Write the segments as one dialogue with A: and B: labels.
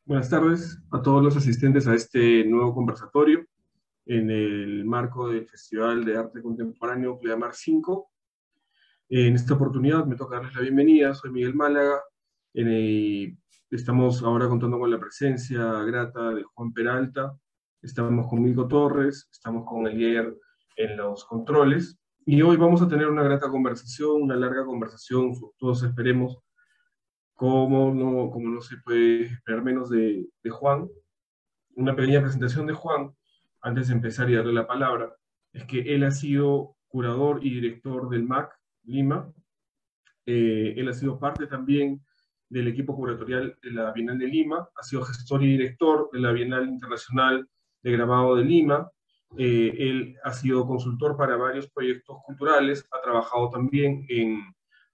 A: Buenas tardes a todos los asistentes a este nuevo conversatorio en el marco del Festival de Arte Contemporáneo Pleamar 5. En esta oportunidad me toca darles la bienvenida, soy Miguel Málaga. Estamos ahora contando con la presencia grata de Juan Peralta, estamos con Mico Torres, estamos con Elier en los controles, y hoy vamos a tener una grata conversación, una larga conversación, todos esperemos, como no se puede esperar menos de Juan. Una pequeña presentación de Juan, antes de empezar y darle la palabra, es que él ha sido curador y director del MAC Lima. Él ha sido parte también del equipo curatorial de la Bienal de Lima, ha sido gestor y director de la Bienal Internacional de Grabado de Lima. Él ha sido consultor para varios proyectos culturales, ha trabajado también en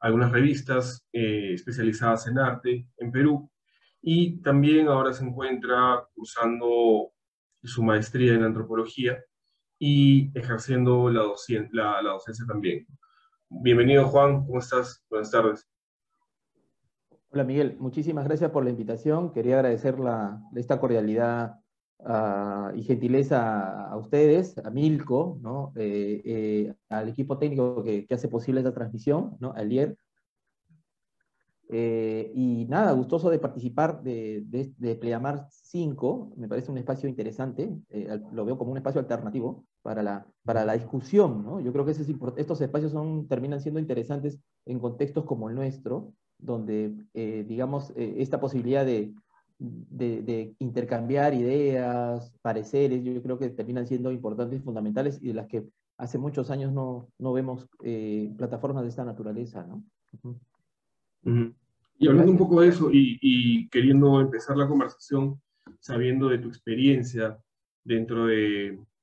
A: algunas revistas especializadas en arte en Perú, y también ahora se encuentra cursando su maestría en antropología y ejerciendo la docencia también. Bienvenido, Juan, ¿cómo estás? Buenas tardes.
B: Hola Miguel, muchísimas gracias por la invitación. Quería agradecer esta cordialidad y gentileza a ustedes, a Milko, ¿no? Al equipo técnico que hace posible esta transmisión, ¿no? A Elier. Y nada, gustoso de participar de Pleamar 5. Me parece un espacio interesante, lo veo como un espacio alternativo para la discusión, ¿no? Yo creo que estos espacios terminan siendo interesantes en contextos como el nuestro, donde, digamos, esta posibilidad de intercambiar ideas, pareceres, yo creo que terminan siendo importantes y fundamentales, y de las que hace muchos años no vemos plataformas de esta naturaleza, ¿no? Ujú.
A: Ujú. Y hablando un
B: Gracias.
A: poco de eso y queriendo empezar la conversación, sabiendo de tu experiencia dentro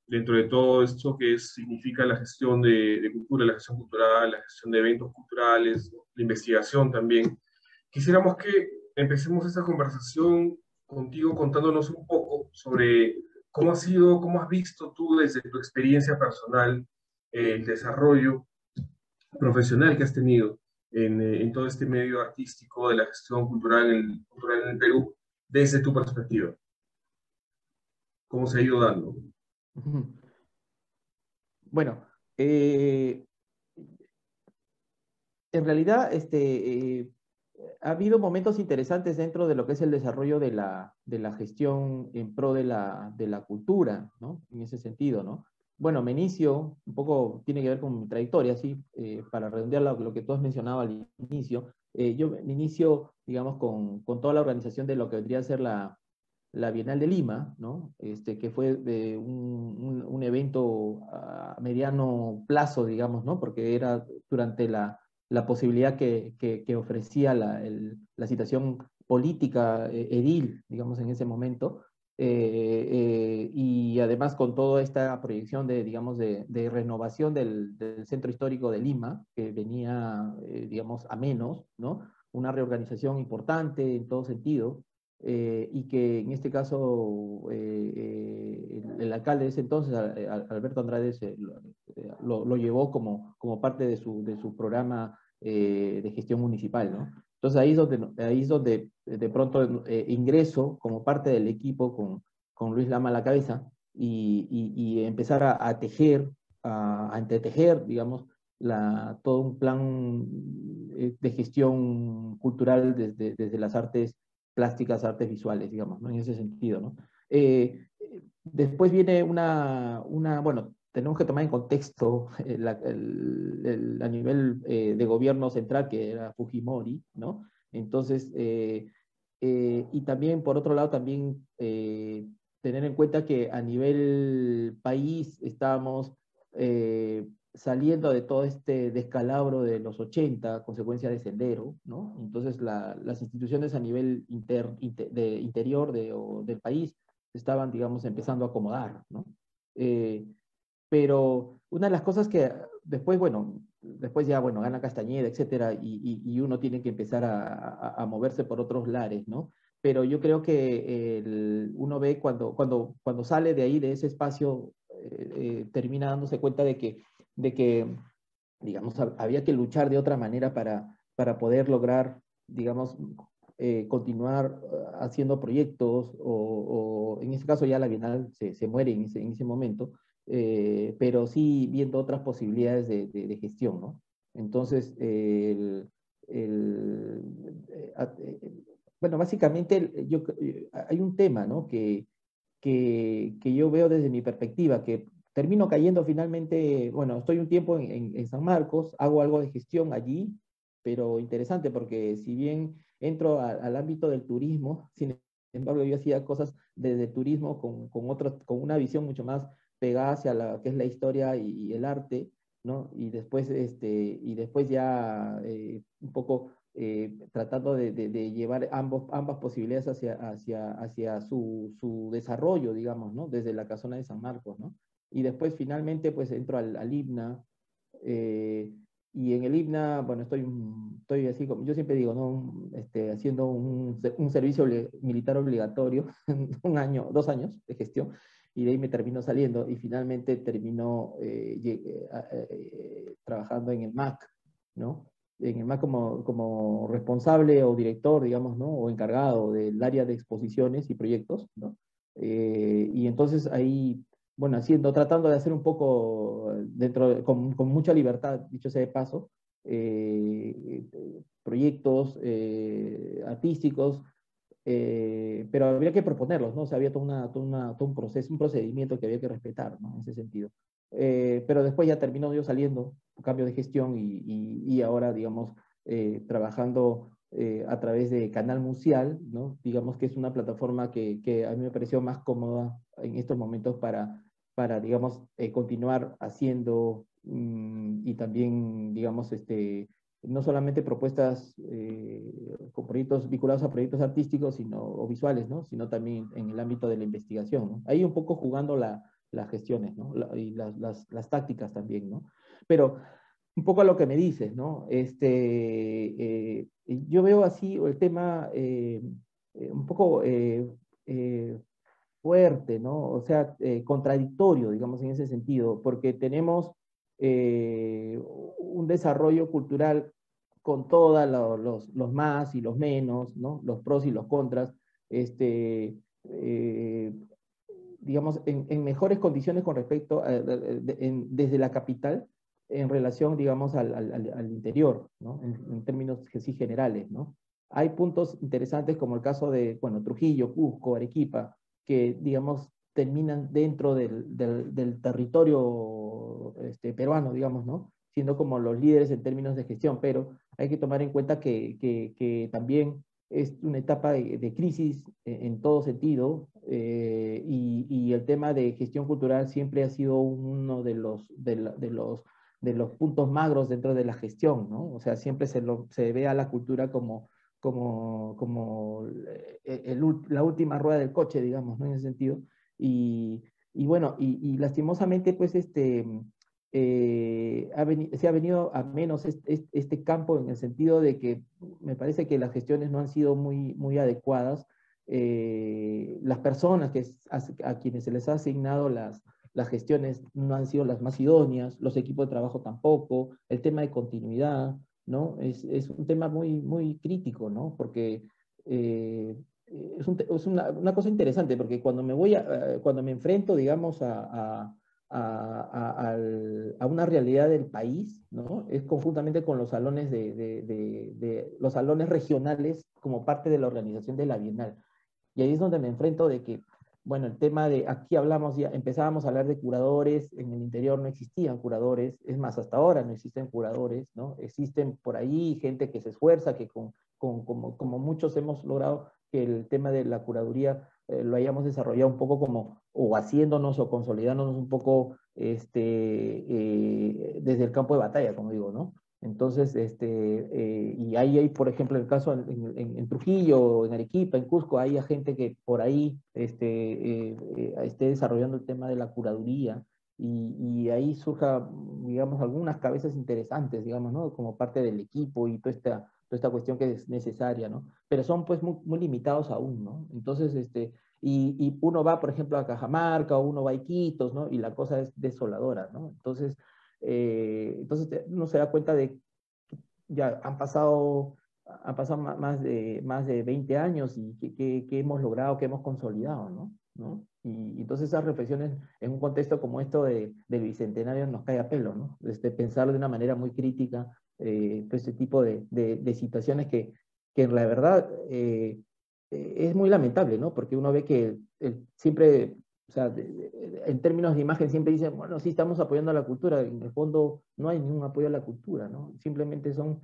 A: dentro de todo esto que significa la gestión de cultura, la gestión cultural, la gestión de eventos culturales, la investigación también, quisiéramos que empecemos esta conversación contigo contándonos un poco sobre cómo ha sido, cómo has visto tú desde tu experiencia personal el desarrollo profesional que has tenido en todo este medio artístico de la gestión cultural en el Perú, desde tu perspectiva. ¿Cómo se ha ido dando?
B: Ujú. Bueno, eh, en realidad ha habido momentos interesantes dentro de lo que es el desarrollo de la gestión en pro de la cultura, ¿no? En ese sentido, ¿no? Bueno, me inicio, un poco tiene que ver con mi trayectoria, sí, para redondear lo que tú has mencionado al inicio. Yo me inicio, digamos, con toda la organización de lo que vendría a ser la Bienal de Lima, ¿no? Que fue de un evento a mediano plazo, digamos, ¿no? Porque era durante la posibilidad que ofrecía la situación política edil, digamos, en ese momento, y además con toda esta proyección digamos, de renovación del centro histórico de Lima, que venía, digamos, a menos, ¿no? Una reorganización importante en todo sentido, y que en este caso el alcalde de ese entonces, Alberto Andrade, lo llevó como parte de su programa de gestión municipal, ¿no? Entonces ahí es donde de pronto ingreso como parte del equipo con Luis Lama a la cabeza, y empezar a tejer, a entretejer, digamos, todo un plan de gestión cultural desde las artes plásticas, artes visuales, digamos, ¿no? En ese sentido, ¿no? Después viene bueno, tenemos que tomar en contexto a nivel de gobierno central, que era Fujimori, ¿no? Entonces, y también, por otro lado, también tener en cuenta que a nivel país estábamos saliendo de todo este descalabro de los 80, consecuencia de Sendero, ¿no? Entonces las instituciones a nivel interior del país estaban, digamos, empezando a acomodar, ¿no? Eh, pero una de las cosas que después, bueno, después ya, bueno, gana Castañeda, etcétera, y uno tiene que empezar a moverse por otros lares, ¿no? Pero yo creo que uno ve cuando sale de ahí, de ese espacio, termina dándose cuenta de que digamos, había que luchar de otra manera para poder lograr, digamos, continuar haciendo proyectos, o en ese caso ya la Bienal se muere en ese momento, pero sí viendo otras posibilidades de gestión, ¿no? Entonces, bueno, básicamente hay un tema, ¿no? Que yo veo desde mi perspectiva, que termino cayendo finalmente, bueno, estoy un tiempo en San Marcos, hago algo de gestión allí, pero interesante porque si bien entro al ámbito del turismo, sin embargo yo hacía cosas desde turismo con una visión mucho más pegada hacia la que es la historia y el arte, ¿no? Y después ya un poco tratando de llevar ambas posibilidades hacia su desarrollo, digamos, ¿no? Desde la casona de San Marcos, ¿no? Y después finalmente pues entro al IBNA, eh, y en el IBNA, bueno, estoy así como, yo siempre digo, ¿no? Haciendo un servicio militar obligatorio, 1 año, 2 años de gestión, y de ahí me termino saliendo y finalmente termino trabajando en el MAC, ¿no? En el MAC como responsable o director, digamos, ¿no? O encargado del área de exposiciones y proyectos, ¿no? Y entonces ahí, bueno, tratando de hacer un poco con mucha libertad, dicho sea de paso, proyectos artísticos, pero habría que proponerlos, ¿no? O sea, había todo un proceso, un procedimiento que había que respetar, ¿no? En ese sentido. Pero después ya terminó yo saliendo, un cambio de gestión y ahora, digamos, trabajando a través de Canal Museal, ¿no? Digamos que es una plataforma que a mí me pareció más cómoda en estos momentos digamos, continuar haciendo y también, digamos, no solamente propuestas con proyectos vinculados a proyectos artísticos o visuales, ¿no? Sino también en el ámbito de la investigación, ¿no? Ahí un poco jugando las gestiones, ¿no? Y las tácticas también, ¿no? Pero un poco a lo que me dices, ¿no? Yo veo así el tema un poco fuerte, ¿no? O sea, contradictorio, digamos, en ese sentido, porque tenemos un desarrollo cultural con todos los más y los menos, ¿no? Los pros y los contras, eh, digamos, en mejores condiciones con respecto desde la capital en relación, digamos, al interior, ¿no? En términos que sí generales, ¿no? Hay puntos interesantes como el caso de, bueno, Trujillo, Cusco, Arequipa, que, digamos, terminan dentro del territorio peruano, digamos, ¿no? Siendo como los líderes en términos de gestión, pero hay que tomar en cuenta que también es una etapa de crisis en todo sentido, y el tema de gestión cultural siempre ha sido uno de los puntos magros dentro de la gestión, ¿no? O sea, siempre se ve a la cultura como la última rueda del coche, digamos, ¿no? En ese sentido. Y bueno, y lastimosamente, pues, se ha venido a menos este campo en el sentido de que me parece que las gestiones no han sido muy adecuadas. Las personas a quienes se les ha asignado las gestiones no han sido las más idóneas, los equipos de trabajo tampoco, el tema de continuidad, ¿no? Es un tema muy crítico, ¿no? Porque es una cosa interesante, porque cuando me enfrento, digamos, a una realidad del país, ¿no? Es conjuntamente con los salones los salones regionales como parte de la organización de la Bienal. Y ahí es donde me enfrento de que, bueno, el tema aquí empezábamos a hablar de curadores, en el interior no existían curadores, es más, hasta ahora no existen curadores, ¿no? Existen por ahí gente que se esfuerza, que como muchos hemos logrado que el tema de la curaduría lo hayamos desarrollado un poco o haciéndonos o consolidándonos un poco desde el campo de batalla, como digo, ¿no? Entonces, y ahí hay, por ejemplo, el caso en Trujillo, en Arequipa, en Cusco, hay gente que por ahí esté desarrollando el tema de la curaduría y ahí surja, digamos, algunas cabezas interesantes, digamos, ¿no? Como parte del equipo y toda esta cuestión que es necesaria, ¿no? Pero son pues muy limitados aún, ¿no? Entonces, y uno va, por ejemplo, a Cajamarca o uno va a Iquitos, ¿no? Y la cosa es desoladora, ¿no? Entonces uno se da cuenta de que ya han pasado han pasado más de 20 años y que hemos logrado, que hemos consolidado, ¿no? ¿No? Y entonces esas reflexiones en un contexto como esto del Bicentenario nos cae a pelo, ¿no? Pensarlo de una manera muy crítica, pues este tipo de situaciones que en la verdad es muy lamentable, ¿no? Porque uno ve que siempre, o sea, en términos de imagen siempre dicen, bueno, sí estamos apoyando a la cultura, en el fondo no hay ningún apoyo a la cultura, ¿no? Simplemente son,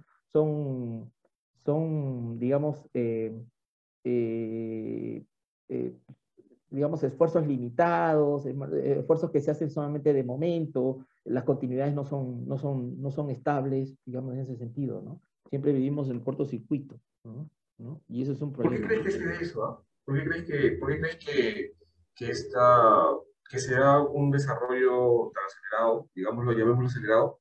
B: digamos, eh, eh, digamos, esfuerzos limitados, esfuerzos que se hacen solamente de momento, las continuidades no son estables, digamos, en ese sentido, ¿no? Siempre vivimos el cortocircuito, ¿no? ¿No? Y eso es un
A: ¿Por qué
B: problema,
A: crees
B: ¿no?
A: que se dé eso? ¿Por qué crees que, que se da un desarrollo tan acelerado, digámoslo, llamémoslo acelerado,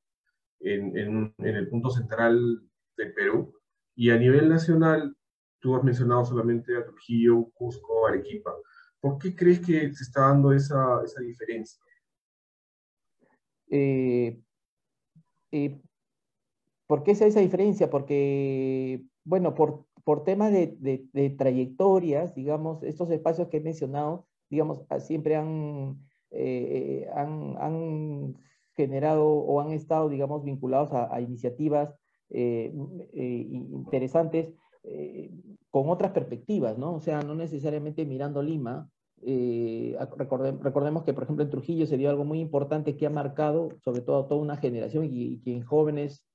A: en el punto central del Perú? Y a nivel nacional, tú has mencionado solamente a Trujillo, Cusco, Arequipa. ¿Por qué crees que se está dando esa diferencia?
B: Eh, eh, ¿Por qué esa diferencia? Porque, bueno, por temas de trayectorias, digamos, estos espacios que he mencionado, digamos, siempre han generado o han estado, digamos, vinculados a iniciativas interesantes eh, con otras perspectivas, ¿no? O sea, no necesariamente mirando Lima. Recordemos que, por ejemplo, en Trujillo se dio algo muy importante que ha marcado, sobre todo, a toda una generación y que en jóvenes,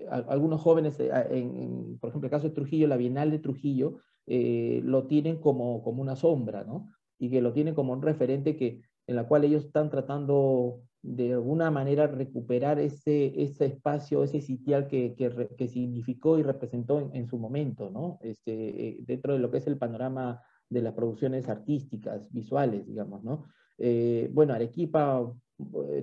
B: algunos jóvenes, por ejemplo, el caso de Trujillo, la Bienal de Trujillo, lo tienen como una sombra, ¿no? Y que lo tienen como un referente en la cual ellos están tratando de alguna manera recuperar ese espacio, ese sitial que significó y representó en su momento, ¿no? Dentro de lo que es el panorama de las producciones artísticas, visuales, digamos, ¿no? Bueno, Arequipa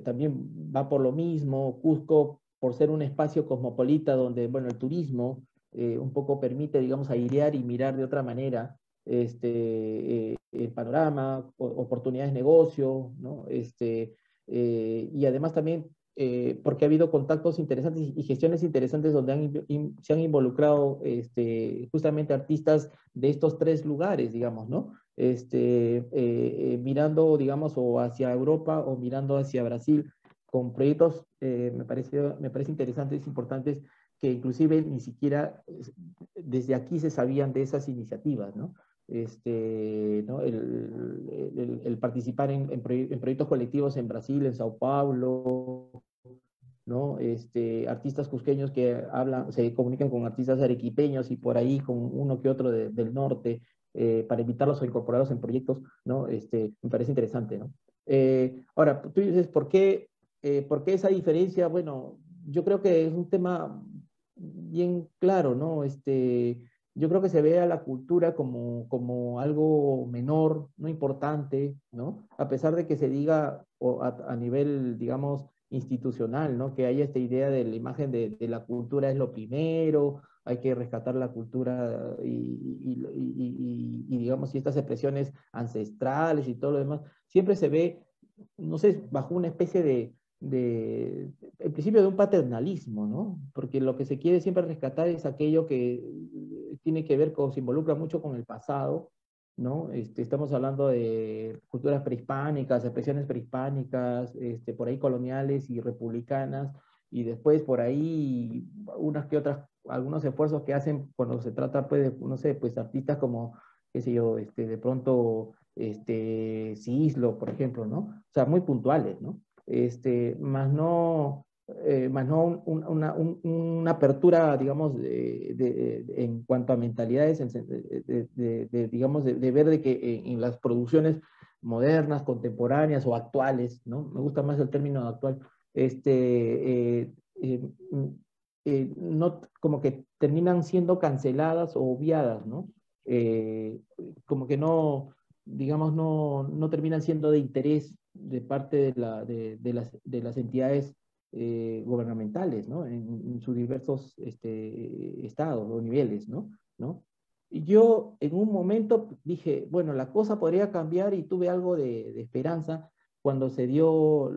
B: también va por lo mismo, Cusco por ser un espacio cosmopolita donde, bueno, el turismo un poco permite, digamos, airear y mirar de otra manera el panorama, oportunidades de negocio, ¿no? Y además también porque ha habido contactos interesantes y gestiones interesantes donde se han involucrado justamente artistas de estos tres lugares, digamos, ¿no? Mirando, digamos, o hacia Europa o mirando hacia Brasil, con proyectos, me parece interesantes, importantes, que inclusive ni siquiera desde aquí se sabían de esas iniciativas, ¿no? ¿No? El participar en proyectos colectivos en Brasil, en Sao Paulo, ¿no? Artistas cusqueños que hablan, se comunican con artistas arequipeños y por ahí con uno que otro del norte, para invitarlos o incorporarlos en proyectos, ¿no? Me parece interesante, ¿no? Ahora, tú dices, por qué esa diferencia? Bueno, yo creo que es un tema bien claro, ¿no? Yo creo que se ve a la cultura como algo menor, no importante, ¿no? A pesar de que se diga a nivel, digamos, institucional, ¿no? Que haya esta idea de la imagen de la cultura es lo primero, hay que rescatar la cultura digamos, y estas expresiones ancestrales y todo lo demás, siempre se ve, no sé, bajo una especie en principio de un paternalismo, ¿no? Porque lo que se quiere siempre rescatar es aquello que tiene que ver se involucra mucho con el pasado, ¿no? Estamos hablando de culturas prehispánicas, expresiones prehispánicas, por ahí coloniales y republicanas, y después por ahí unas que otras, algunos esfuerzos que hacen cuando se trata, pues, de, no sé, pues artistas como, qué sé yo, de pronto, Cislo, por ejemplo, ¿no? O sea, muy puntuales, ¿no? Más no una apertura, digamos, en cuanto a mentalidades, digamos, de ver de que en las producciones modernas, contemporáneas o actuales, ¿no? Me gusta más el término actual, no, como que terminan siendo canceladas o obviadas, ¿no? Como que no, digamos, no terminan siendo de interés de parte de las entidades gubernamentales, ¿no? En sus diversos estados o niveles, ¿no? ¿No? Y yo en un momento dije, bueno, la cosa podría cambiar y tuve algo de esperanza cuando se dio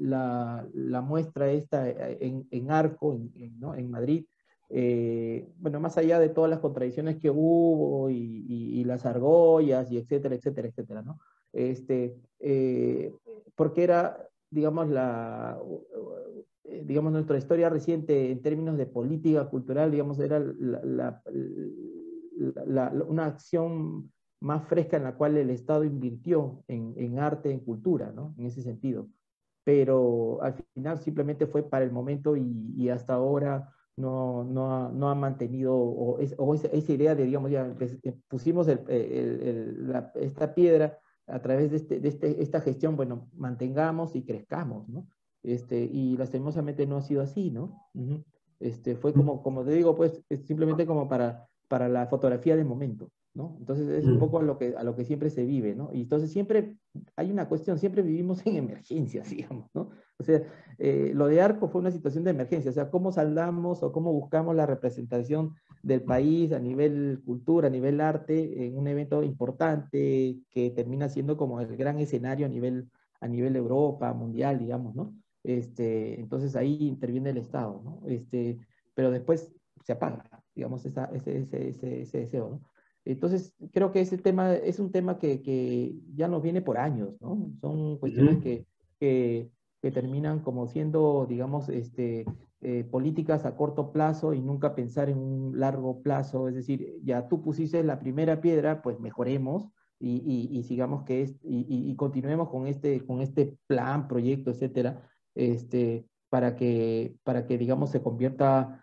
B: la muestra esta en Arco, ¿no? En Madrid, bueno, más allá de todas las contradicciones que hubo y las argollas y etcétera, etcétera, etcétera, ¿no? Porque era, digamos, digamos, nuestra historia reciente en términos de política cultural, digamos, era una acción más fresca en la cual el Estado invirtió en arte, en cultura, ¿no? En ese sentido. Pero al final simplemente fue para el momento y hasta ahora no ha mantenido, o esa idea de, digamos, ya pusimos esta piedra a través de esta gestión, bueno, mantengamos y crezcamos, ¿no? Y lastimosamente no ha sido así, ¿no? Uh-huh. Fue como te digo, pues, simplemente como para la fotografía del momento, ¿no? Entonces es un poco a lo que siempre se vive, ¿no? Y entonces siempre hay una cuestión, siempre vivimos en emergencias, digamos, ¿no? O sea, lo de Arco fue una situación de emergencia, o sea, cómo saldamos o cómo buscamos la representación del país a nivel cultura, a nivel arte, en un evento importante que termina siendo como el gran escenario a nivel Europa, mundial, digamos, ¿no? Entonces ahí interviene el Estado, ¿no? Pero después se apaga, digamos, ese deseo, ¿no? Entonces, creo que ese tema es un tema que ya nos viene por años, ¿no? Son cuestiones que terminan como siendo, digamos, políticas a corto plazo y nunca pensar en un largo plazo. Es decir, ya tú pusiste la primera piedra, pues mejoremos y sigamos y continuemos con este plan, proyecto, etcétera, para que, digamos, se convierta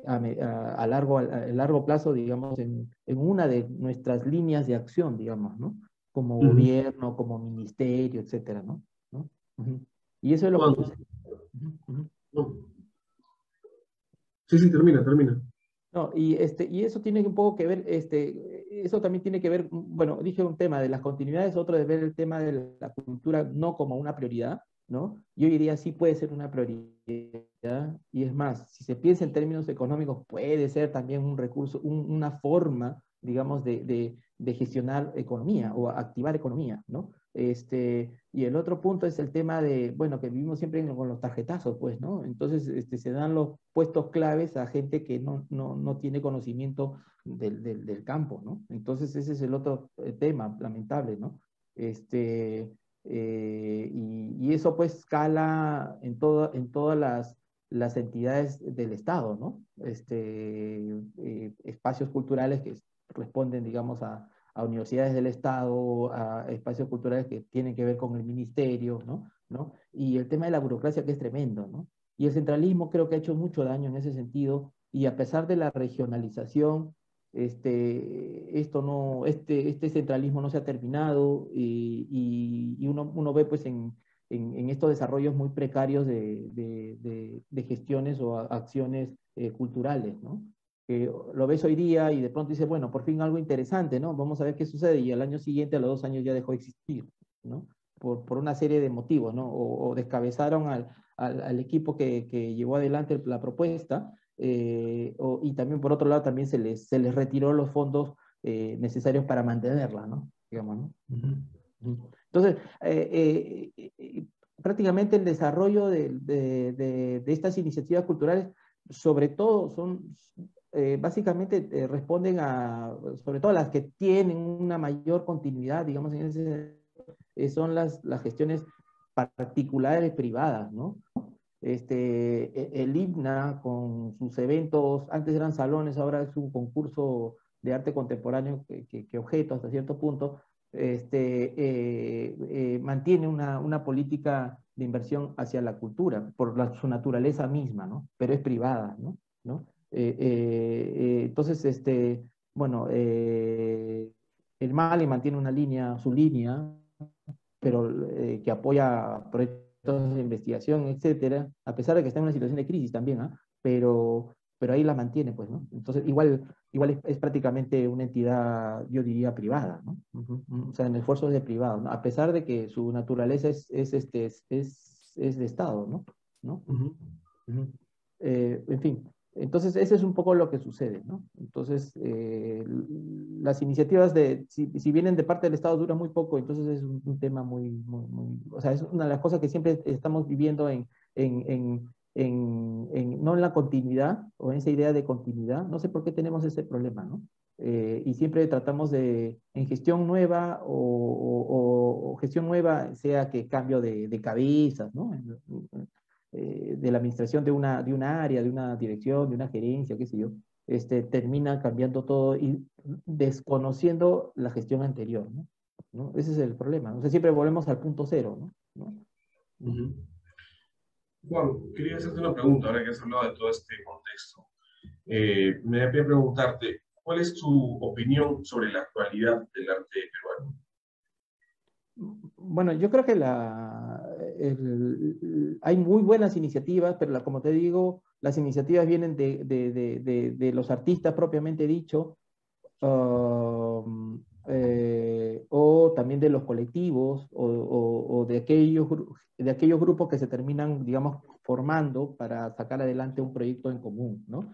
B: a largo plazo, digamos, en una de nuestras líneas de acción, digamos, ¿no? Como gobierno, como ministerio, etcétera, ¿no? ¿No? Uh-huh. Y eso es lo que sucede. Uh-huh.
A: No. Sí, sí, termina.
B: No, y eso tiene un poco que ver, eso también tiene que ver, bueno, dije un tema de las continuidades, otro de ver el tema de la cultura no como una prioridad, ¿no? Yo diría sí puede ser una prioridad, y es más, si se piensa en términos económicos, puede ser también un recurso, una forma, digamos, de gestionar economía o activar economía, ¿no? Y el otro punto es el tema de, bueno, que vivimos siempre con los tarjetazos, pues, ¿no? Entonces, se dan los puestos claves a gente que no tiene conocimiento del campo, ¿no? Entonces, ese es el otro tema lamentable, ¿no? Y eso, pues, escala en todas las entidades del Estado, ¿no? Espacios culturales que responden, digamos, a universidades del Estado, a espacios culturales que tienen que ver con el ministerio, ¿no? ¿No? Y el tema de la burocracia que es tremendo, ¿no? Y el centralismo creo que ha hecho mucho daño en ese sentido, y a pesar de la regionalización, este centralismo no se ha terminado, y uno ve pues en estos desarrollos muy precarios de gestiones o acciones culturales, ¿no? Lo ves hoy día y de pronto dices, bueno, por fin algo interesante, ¿no? Vamos a ver qué sucede, y al año siguiente, a los 2 años ya dejó de existir, ¿no? Por una serie de motivos, ¿no? O descabezaron al equipo que llevó adelante la propuesta, y también por otro lado también se les retiró los fondos necesarios para mantenerla, ¿no? Digamos, ¿no? Entonces, prácticamente el desarrollo de estas iniciativas culturales, sobre todo básicamente responden sobre todo las que tienen una mayor continuidad, digamos, son las gestiones particulares privadas, ¿no? El IBNA con sus eventos, antes eran salones, ahora es un concurso de arte contemporáneo que objeto hasta cierto punto, mantiene una política de inversión hacia la cultura por su naturaleza misma, ¿no? Pero es privada, ¿no? ¿No? Entonces, bueno, el Mali mantiene su línea, pero que apoya proyectos de investigación, etcétera, a pesar de que está en una situación de crisis también, ¿ah? Pero ahí la mantiene, pues, ¿no? Entonces, igual es prácticamente una entidad, yo diría, privada, ¿no? O sea, en esfuerzos de privado, ¿no? A pesar de que su naturaleza es de Estado, ¿no? ¿No? En fin. Entonces, ese es un poco lo que sucede, ¿no? Entonces, las iniciativas si vienen de parte del Estado duran muy poco, entonces es un tema o sea, es una de las cosas que siempre estamos viviendo en, en, no en la continuidad, o en esa idea de continuidad, no sé por qué tenemos ese problema, ¿no? Y siempre tratamos en gestión nueva o gestión nueva, sea que cambio de cabezas, ¿no? De la administración de una área, de una dirección, de una gerencia, qué sé yo, termina cambiando todo y desconociendo la gestión anterior, ¿no? ¿No? Ese es el problema, ¿no? O sea, siempre volvemos al punto cero, ¿no? ¿No?
A: Ujú. Juan, quería hacerte una pregunta ahora que has hablado de todo este contexto. Me da pie preguntarte, ¿cuál es tu opinión sobre la actualidad del arte peruano?
B: Bueno, yo creo que hay muy buenas iniciativas, pero como te digo, las iniciativas vienen de los artistas propiamente dicho, o también de los colectivos o de aquellos grupos que se terminan, digamos, formando para sacar adelante un proyecto en común, ¿no?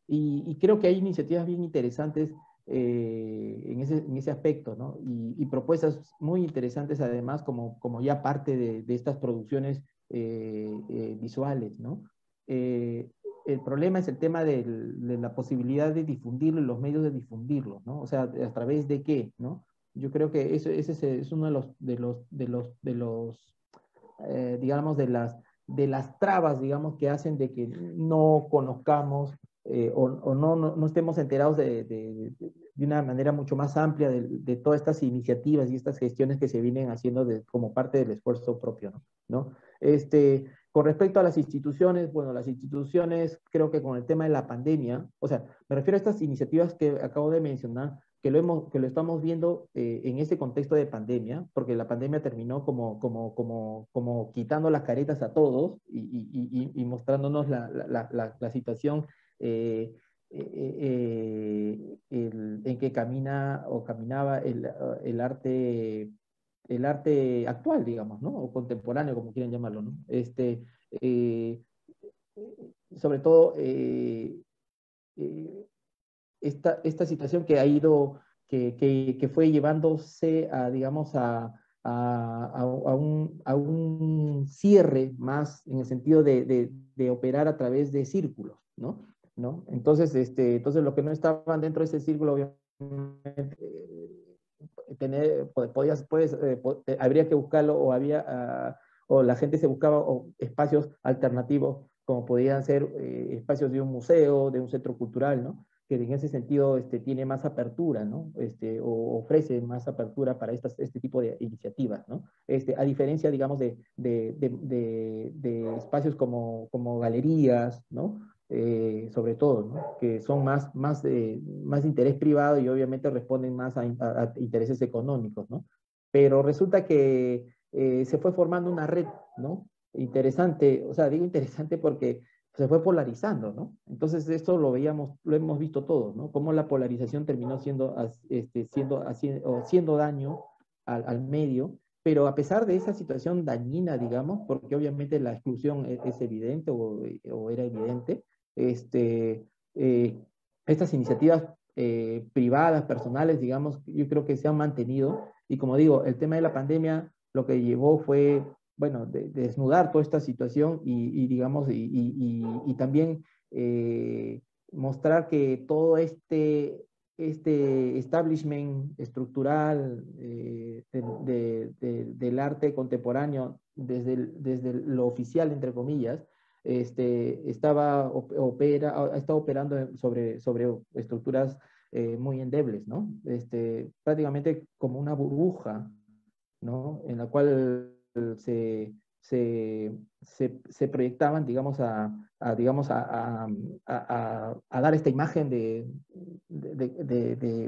B: Y creo que hay iniciativas bien interesantes en ese aspecto, ¿no? Y propuestas muy interesantes además como ya parte de estas producciones visuales, ¿no? Eh, el problema es el tema de la posibilidad de difundirlo y los medios de difundirlo, ¿no? O sea, ¿a través de qué, no? Yo creo que ese es uno digamos, de las trabas, digamos, que hacen de que no conozcamos o no estemos enterados de una manera mucho más amplia de todas estas iniciativas y estas gestiones que se vienen haciendo como parte del esfuerzo propio, ¿no? ¿No? Con respecto a las instituciones, bueno, las instituciones creo que con el tema de la pandemia, o sea, me refiero a estas iniciativas que acabo de mencionar, que lo estamos viendo en ese contexto de pandemia, porque la pandemia terminó como quitando las caretas a todos y mostrándonos la situación en que camina o caminaba el arte actual, digamos, ¿no? O contemporáneo, como quieran llamarlo, ¿no? Eh, Sobre todo, eh, esta situación que ha ido, que fue llevándose a, digamos, a un cierre más en el sentido de operar a través de círculos, ¿no? ¿No? Entonces, entonces, los que no estaban dentro de ese círculo, obviamente, habría que buscarlo o la gente se buscaba espacios alternativos como podían ser espacios de un museo, de un centro cultural, ¿no? Que en ese sentido tiene más apertura, ¿no? O ofrece más apertura para este tipo de iniciativas, ¿no? A diferencia, digamos, de espacios como galerías, ¿no? Sobre todo, ¿no? Que son más de interés privado y obviamente responden más a intereses económicos, ¿no? Pero resulta que se fue formando una red, ¿no? Interesante, o sea, digo interesante porque se fue polarizando, ¿no? Entonces esto lo hemos visto todos, ¿no? Cómo la polarización terminó siendo daño al medio, pero a pesar de esa situación dañina, digamos, porque obviamente la exclusión es evidente o era evidente, este, eh, estas iniciativas privadas, personales, digamos, yo creo que se han mantenido. Y como digo, el tema de la pandemia lo que llevó fue, bueno, desnudar toda esta situación digamos, y también mostrar que todo este establishment estructural del arte contemporáneo, desde lo oficial, entre comillas, ha estado operando sobre estructuras muy endebles, ¿no? Prácticamente como una burbuja, ¿no? En la cual se proyectaban, digamos, digamos, a dar esta imagen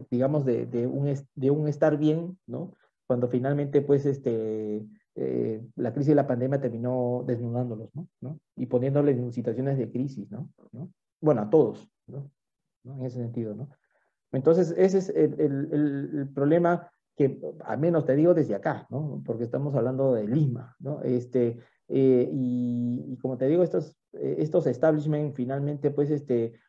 B: digamos, de un estar bien, ¿no? Cuando finalmente, pues, la crisis de la pandemia terminó desnudándolos, ¿no? ¿No? Y poniéndoles en situaciones de crisis, ¿no? ¿No? Bueno, a todos, ¿no? ¿No? En ese sentido, ¿no? Entonces, ese es el problema que al menos te digo desde acá, ¿no? Porque estamos hablando de Lima, ¿no? Y como te digo, estos establishments finalmente, pues,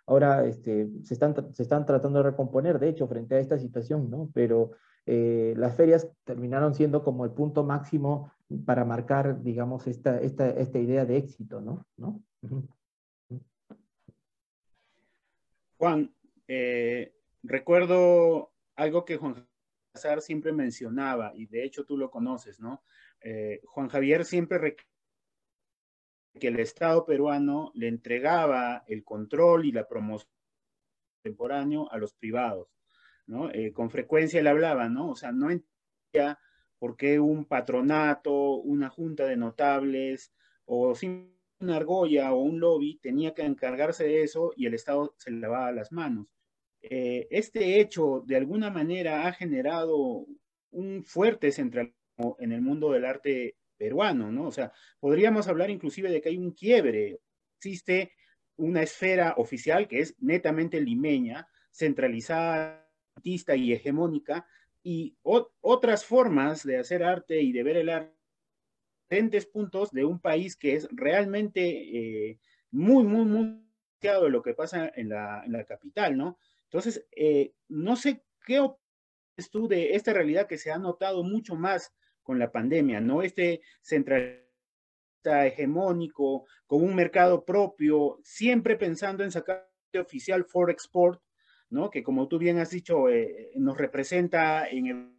B: ahora se están tratando de recomponer, de hecho, frente a esta situación, ¿no? Pero las ferias terminaron siendo como el punto máximo para marcar, digamos, esta idea de éxito, ¿no? ¿No? Uh-huh.
C: Juan, recuerdo algo que Juan Salazar siempre mencionaba, y de hecho tú lo conoces, ¿no? Juan Javier siempre que el Estado peruano le entregaba el control y la promoción contemporáneo a los privados, ¿no? Con frecuencia él hablaba, ¿no? O sea, no entendía por qué un patronato, una junta de notables o una argolla o un lobby tenía que encargarse de eso y el Estado se lavaba las manos. Este hecho de alguna manera ha generado un fuerte centralismo en el mundo del arte peruano, ¿no? O sea, podríamos hablar inclusive de que hay un quiebre. Existe una esfera oficial que es netamente limeña, centralizada, artista y hegemónica, y otras formas de hacer arte y de ver el arte en diferentes puntos de un país que es realmente muy de lo que pasa en la capital, ¿no? Entonces, no sé qué opinas tú de esta realidad que se ha notado mucho más con la pandemia, ¿no? Este centralista hegemónico, con un mercado propio, siempre pensando en sacar oficial for export, ¿no? Que como tú bien has dicho, nos representa en el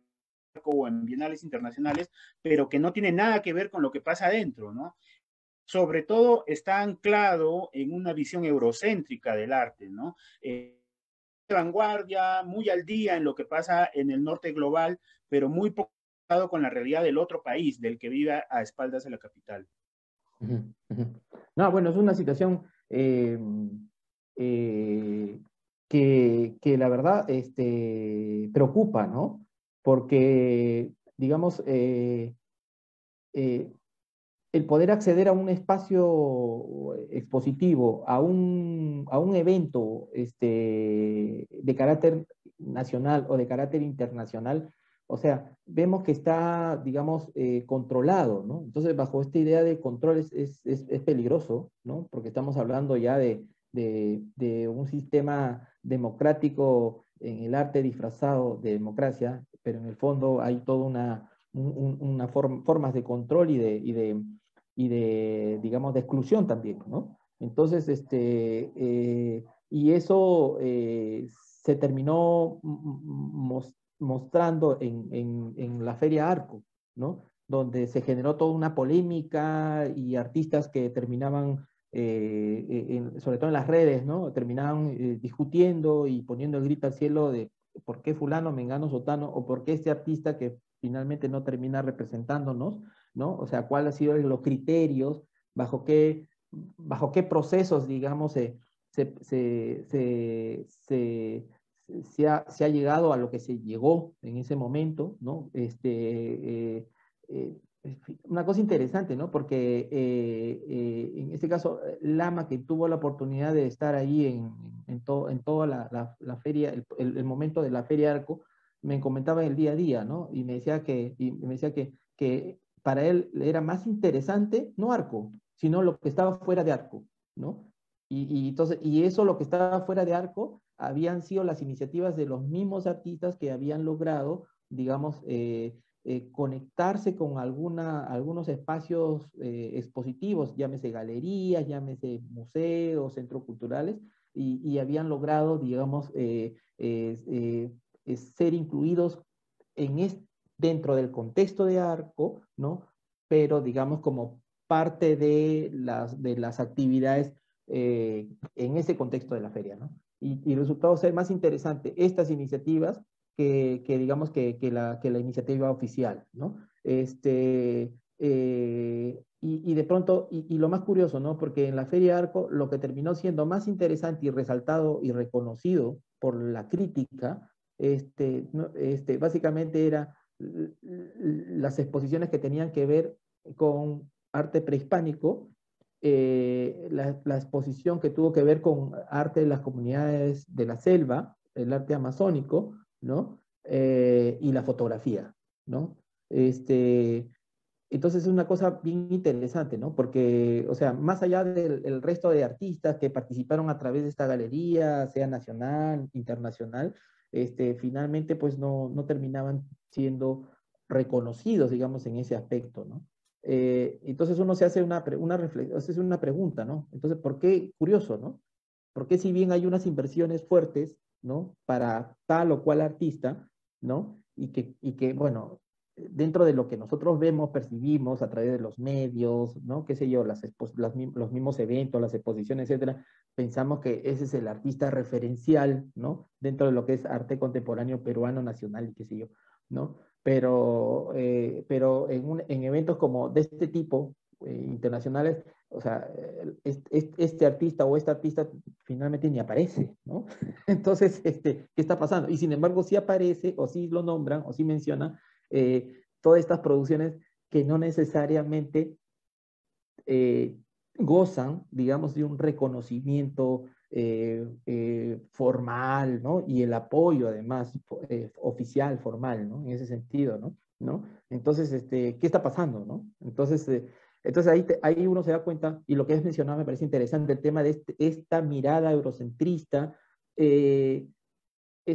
C: o en bienales internacionales, pero que no tiene nada que ver con lo que pasa adentro, ¿no? Sobre todo está anclado en una visión eurocéntrica del arte, ¿no? De vanguardia, muy al día en lo que pasa en el norte global, pero muy poco con la realidad del otro país, del que vive a espaldas de la capital.
B: Uh-huh, uh-huh. No, bueno, es una situación eh, que la verdad preocupa, ¿no? Porque, digamos, el poder acceder a un espacio expositivo, a un evento de carácter nacional o de carácter internacional, o sea, vemos que está, digamos, controlado, ¿no? Entonces, bajo esta idea de control es peligroso, ¿no? Porque estamos hablando ya de un sistema democrático en el arte disfrazado de democracia, pero en el fondo hay toda formas de control digamos, de exclusión también, ¿no? Entonces, y eso se terminó mostrando en la Feria Arco, ¿no? Donde se generó toda una polémica y artistas que terminaban, sobre todo en las redes, ¿no? Terminaban discutiendo y poniendo el grito al cielo de por qué fulano, mengano, sotano, o por qué este artista que finalmente no termina representándonos, ¿no? O sea, cuáles han sido los criterios, bajo qué procesos, digamos, se ha llegado a lo que se llegó en ese momento, ¿no? Una cosa interesante, ¿no? Porque en este caso, Lama, que tuvo la oportunidad de estar ahí en toda la feria, el momento de la Feria Arco, me comentaba el día a día, ¿no? Que para él era más interesante, no Arco, sino lo que estaba fuera de Arco, ¿no? Entonces, y eso, lo que estaba fuera de Arco, habían sido las iniciativas de los mismos artistas que habían logrado, digamos, conectarse con algunos espacios expositivos, llámese galerías, llámese museos, centros culturales, y habían logrado, digamos, ser incluidos dentro del contexto de Arco, ¿no? Pero, digamos, como parte de las actividades en ese contexto de la feria, ¿no? Y resultó ser más interesante estas iniciativas digamos, que la iniciativa oficial, ¿no? Y de pronto, y lo más curioso, ¿no? Porque en la Feria Arco lo que terminó siendo más interesante y resaltado y reconocido por la crítica, ¿no? Básicamente era las exposiciones que tenían que ver con arte prehispánico, la exposición que tuvo que ver con arte de las comunidades de la selva, el arte amazónico, ¿no? y la fotografía, ¿no? Entonces es una cosa bien interesante, ¿no? Porque, o sea, más allá del resto de artistas que participaron a través de esta galería, sea nacional, internacional, finalmente pues no terminaban siendo reconocidos, digamos, en ese aspecto, ¿no? Entonces uno se hace una reflexión, hace una pregunta, ¿no? Entonces, ¿por qué? Curioso, ¿no? ¿Por qué si bien hay unas inversiones fuertes, ¿no? Para tal o cual artista, ¿no? Y que bueno, dentro de lo que nosotros vemos, percibimos a través de los medios, ¿no? Qué sé yo, los mismos eventos, las exposiciones, etcétera, pensamos que ese es el artista referencial, ¿no? Dentro de lo que es arte contemporáneo peruano nacional y qué sé yo, ¿no? Pero en eventos como de este tipo, internacionales, o sea, este artista o esta artista finalmente ni aparece, ¿no? Entonces, ¿qué está pasando? Y sin embargo, sí aparece, o sí lo nombran, o sí mencionan todas estas producciones que no necesariamente gozan, digamos, de un reconocimiento formal, ¿no? Y el apoyo, además, oficial, formal, ¿no? En ese sentido, ¿no? ¿No? Entonces, ¿qué está pasando, no? Entonces ahí uno se da cuenta, y lo que has mencionado me parece interesante, el tema de esta mirada eurocentrista, es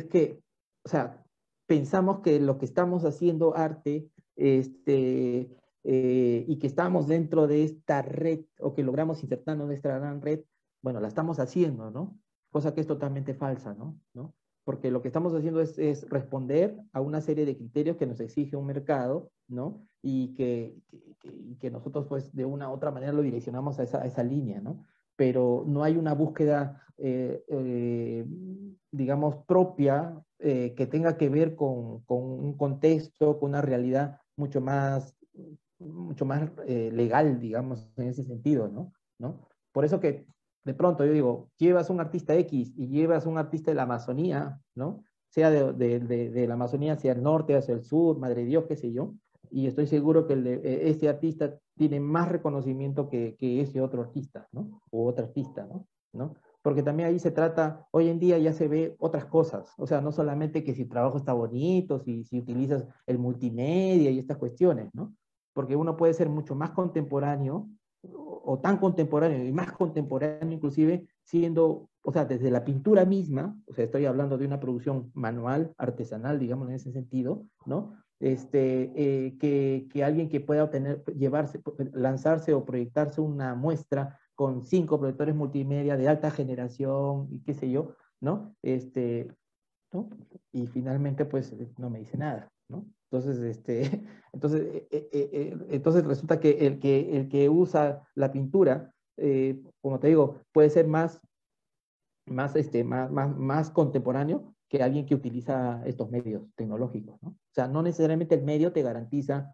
B: que, o sea, pensamos que lo que estamos haciendo arte, y que estamos dentro de esta red, o que logramos insertarnos en esta gran red, bueno, la estamos haciendo, ¿no? Cosa que es totalmente falsa, ¿no? ¿No? Porque lo que estamos haciendo es responder a una serie de criterios que nos exige un mercado, ¿no? Y que nosotros, pues, de una u otra manera lo direccionamos a esa línea, ¿no? Pero no hay una búsqueda, digamos, propia, que tenga que ver con un contexto, con una realidad mucho más legal, digamos, en ese sentido, ¿no? ¿No? Por eso que de pronto yo digo, llevas un artista X y llevas un artista de la Amazonía, ¿no? Sea de la Amazonía hacia el norte, hacia el sur, madre Dios, qué sé yo, y estoy seguro que ese artista tiene más reconocimiento que ese otro artista, ¿no? O otra artista, ¿no? ¿No? Porque también ahí se trata, hoy en día ya se ve otras cosas, o sea, no solamente que si el trabajo está bonito, si utilizas el multimedia y estas cuestiones, ¿no? Porque uno puede ser mucho más contemporáneo, o tan contemporáneo y más contemporáneo inclusive, siendo, o sea, desde la pintura misma, o sea, estoy hablando de una producción manual, artesanal, digamos, en ese sentido, ¿no? Que alguien que pueda obtener, lanzarse o proyectarse una muestra con 5 proyectores multimedia de alta generación y qué sé yo, ¿no? ¿No? Y finalmente, pues, no me dice nada, ¿no? Entonces, entonces resulta que el que usa la pintura, como te digo, puede ser más contemporáneo que alguien que utiliza estos medios tecnológicos, ¿no? O sea, no necesariamente el medio te garantiza,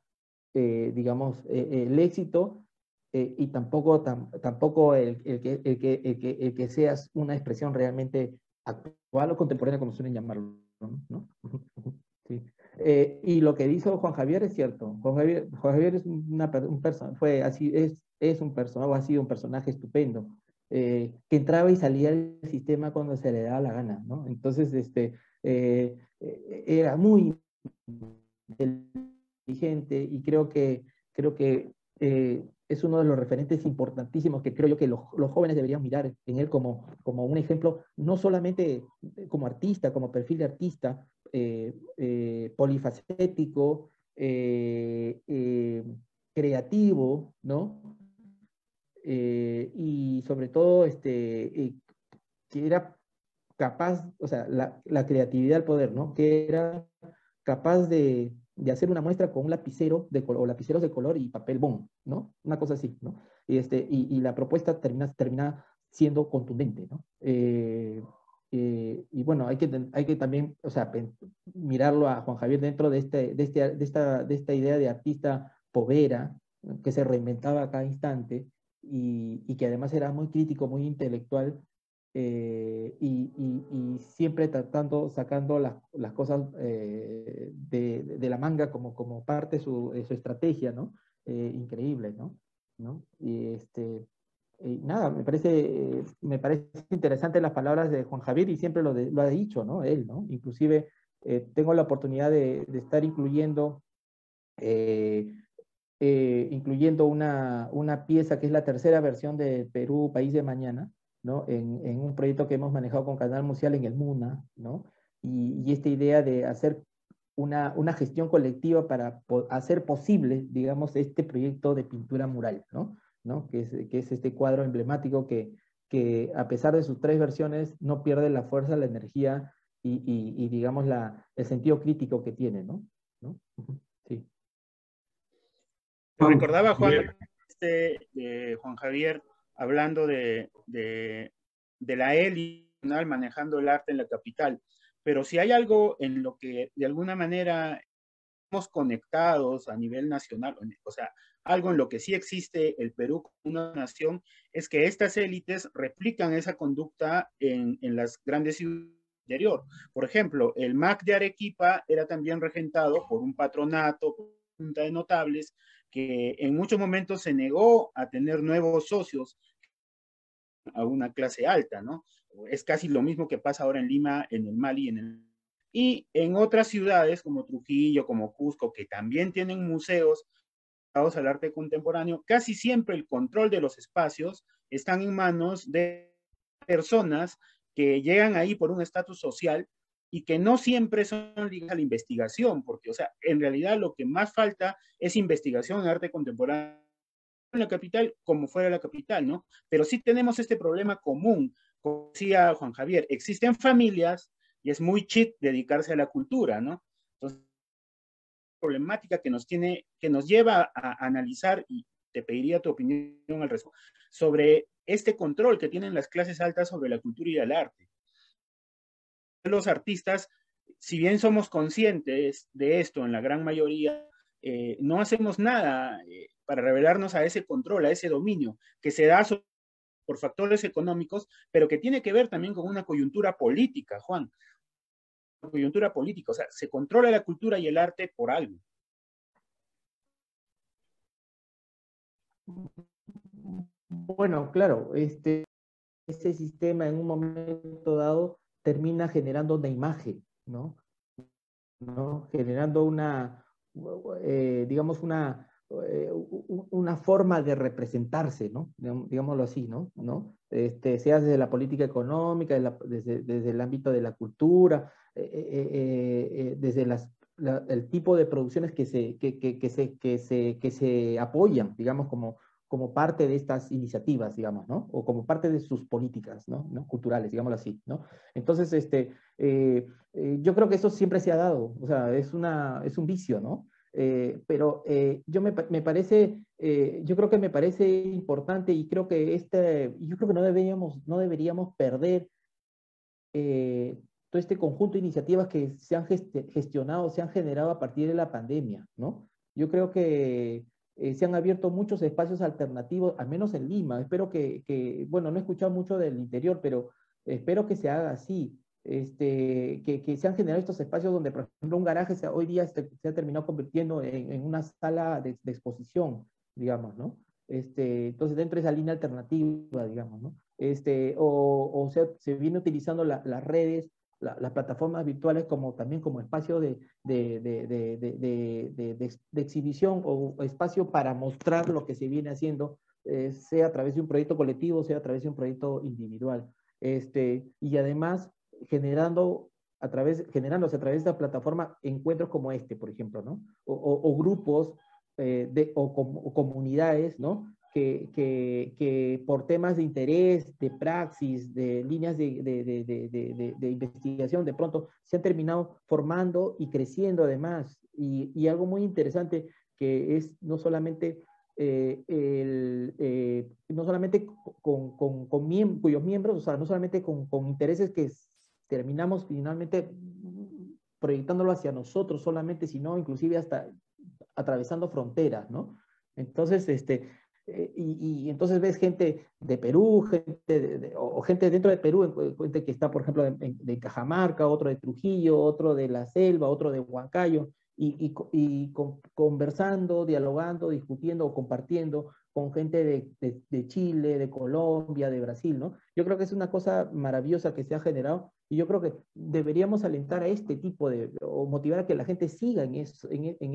B: digamos, el éxito, y tampoco el que seas una expresión realmente actual o contemporánea, como suelen llamarlo, ¿no? Sí. Y lo que dijo Juan Javier es cierto. Juan Javier es un personaje, es un personaje, ha sido un personaje estupendo, que entraba y salía del sistema cuando se le daba la gana, ¿no? Entonces, era muy inteligente, y creo que es uno de los referentes importantísimos que creo yo que los jóvenes deberían mirar en él como un ejemplo, no solamente como artista, como perfil de artista, polifacético, creativo, ¿no? Y sobre todo, que era capaz, o sea, la creatividad al poder, ¿no? Que era capaz de hacer una muestra con un lapicero o lapiceros de color y papel bond, ¿no? Una cosa así, ¿no? Y la propuesta termina siendo contundente, ¿no? Y bueno, hay que también, o sea, mirarlo a Juan Javier dentro de esta idea de artista povera, ¿no? Que se reinventaba a cada instante, y que además era muy crítico, muy intelectual, y siempre sacando las cosas, de la manga como parte de su estrategia, ¿no? Increíble, ¿no? ¿No? Y nada, me parece interesante las palabras de Juan Javier, y siempre lo ha dicho, ¿no? Él, ¿no? Inclusive, tengo la oportunidad de estar incluyendo una pieza que es la tercera versión de Perú, País de Mañana, ¿no? En un proyecto que hemos manejado con Canal Museal en el MUNA, ¿no? Y esta idea de hacer una gestión colectiva para hacer posible, digamos, este proyecto de pintura mural, ¿no? ¿No? Que es este cuadro emblemático que a pesar de sus tres versiones no pierde la fuerza, la energía y digamos, el sentido crítico que tiene, ¿no? ¿No? Sí.
C: Me recordaba Juan Javier hablando de la élite manejando el arte en la capital, pero si hay algo en lo que de alguna manera estamos conectados a nivel nacional, o sea, algo en lo que sí existe el Perú como una nación, es que estas élites replican esa conducta en las grandes ciudades del interior. Por ejemplo, el MAC de Arequipa era también regentado por un patronato, por una junta de notables, que en muchos momentos se negó a tener nuevos socios a una clase alta, ¿no? Es casi lo mismo que pasa ahora en Lima, en el Mali, y en otras ciudades como Trujillo, como Cusco, que también tienen museos dedicados al arte contemporáneo, casi siempre el control de los espacios están en manos de personas que llegan ahí por un estatus social y que no siempre son ligadas a la investigación, porque, o sea, en realidad lo que más falta es investigación en arte contemporáneo en la capital como fuera de la capital, ¿no? Pero sí tenemos este problema común, como decía Juan Javier, existen familias y es muy chic dedicarse a la cultura, ¿no? Entonces, problemática que nos lleva a analizar, y te pediría tu opinión al respecto, sobre este control que tienen las clases altas sobre la cultura y el arte. Los artistas, si bien somos conscientes de esto en la gran mayoría, no hacemos nada para revelarnos a ese control, a ese dominio que se da por factores económicos, pero que tiene que ver también con una coyuntura política, Juan. Una coyuntura política, o sea, se controla la cultura y el arte por algo.
B: Bueno, claro, ese sistema en un momento dado termina generando una imagen, ¿no? ¿No? Generando digamos, una forma de representarse, ¿no? Digámoslo así, ¿no? Sea desde la política económica, desde el ámbito de la cultura, desde el tipo de producciones que se apoyan, digamos, como parte de estas iniciativas, digamos, ¿no? O como parte de sus políticas, ¿no? Culturales, digámoslo así, ¿no? Entonces, yo creo que eso siempre se ha dado, o sea, es un vicio, ¿no? Pero yo creo que me parece importante y creo que yo creo que no deberíamos perder todo este conjunto de iniciativas que se han gestionado, se han generado a partir de la pandemia, ¿no? Yo creo que se han abierto muchos espacios alternativos, al menos en Lima. Espero bueno, no he escuchado mucho del interior, pero espero que se haga así. Que se han generado estos espacios donde, por ejemplo, un garaje hoy día se ha terminado convirtiendo en una sala de exposición, digamos, ¿no? Entonces, dentro de esa línea alternativa, digamos, ¿no? O sea, se viene utilizando las redes, las plataformas virtuales también como espacio de exhibición o espacio para mostrar lo que se viene haciendo, sea a través de un proyecto colectivo, sea a través de un proyecto individual. Y además generándose a través de esta plataforma encuentros como por ejemplo, ¿no? O grupos o comunidades, ¿no? Que por temas de interés, de praxis, de líneas de investigación, de pronto se han terminado formando y creciendo además. Y algo muy interesante que es no solamente cuyos miembros, o sea, no solamente con intereses que terminamos finalmente proyectándolo hacia nosotros solamente, sino inclusive hasta atravesando fronteras, ¿no? Entonces, y entonces ves gente de Perú, o gente dentro de Perú, gente que está, por ejemplo, de Cajamarca, otro de Trujillo, otro de La Selva, otro de Huancayo, conversando, dialogando, discutiendo o compartiendo con gente de Chile, de Colombia, de Brasil, ¿no? Yo creo que es una cosa maravillosa que se ha generado y yo creo que deberíamos alentar a este tipo o motivar a que la gente siga en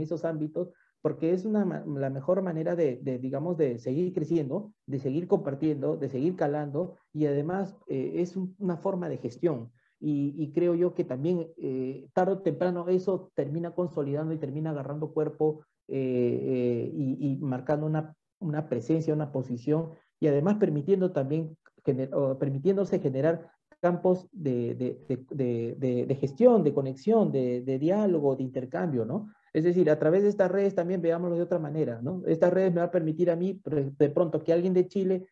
B: esos ámbitos, porque es la mejor manera digamos, de seguir creciendo, de seguir compartiendo, de seguir calando, y además es una forma de gestión. Y creo yo que también tarde o temprano eso termina consolidando y termina agarrando cuerpo y marcando una presencia, una posición, y además permitiendo también, permitiéndose generar campos de gestión, de conexión, de diálogo, de intercambio, ¿no? Es decir, a través de estas redes también veámoslo de otra manera, ¿no? Estas redes me va a permitir a mí, de pronto, que alguien de Chile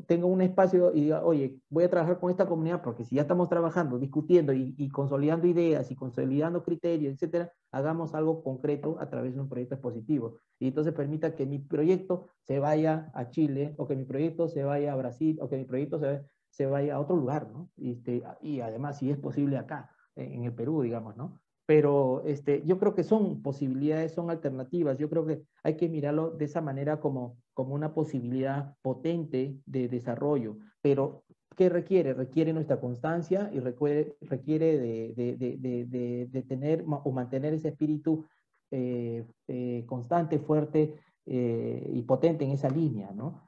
B: tenga un espacio y diga, oye, voy a trabajar con esta comunidad porque si ya estamos trabajando, discutiendo y consolidando ideas y consolidando criterios, etcétera, hagamos algo concreto a través de un proyecto expositivo. Y entonces permita que mi proyecto se vaya a Chile, o que mi proyecto se vaya a Brasil, o que mi proyecto se vaya a otro lugar, ¿no? Y además, si es posible acá, en el Perú, digamos, ¿no? Pero yo creo que son posibilidades, son alternativas. Yo creo que hay que mirarlo de esa manera como una posibilidad potente de desarrollo. Pero, ¿qué requiere? Requiere nuestra constancia y requiere de tener o mantener ese espíritu constante, fuerte y potente en esa línea, ¿no?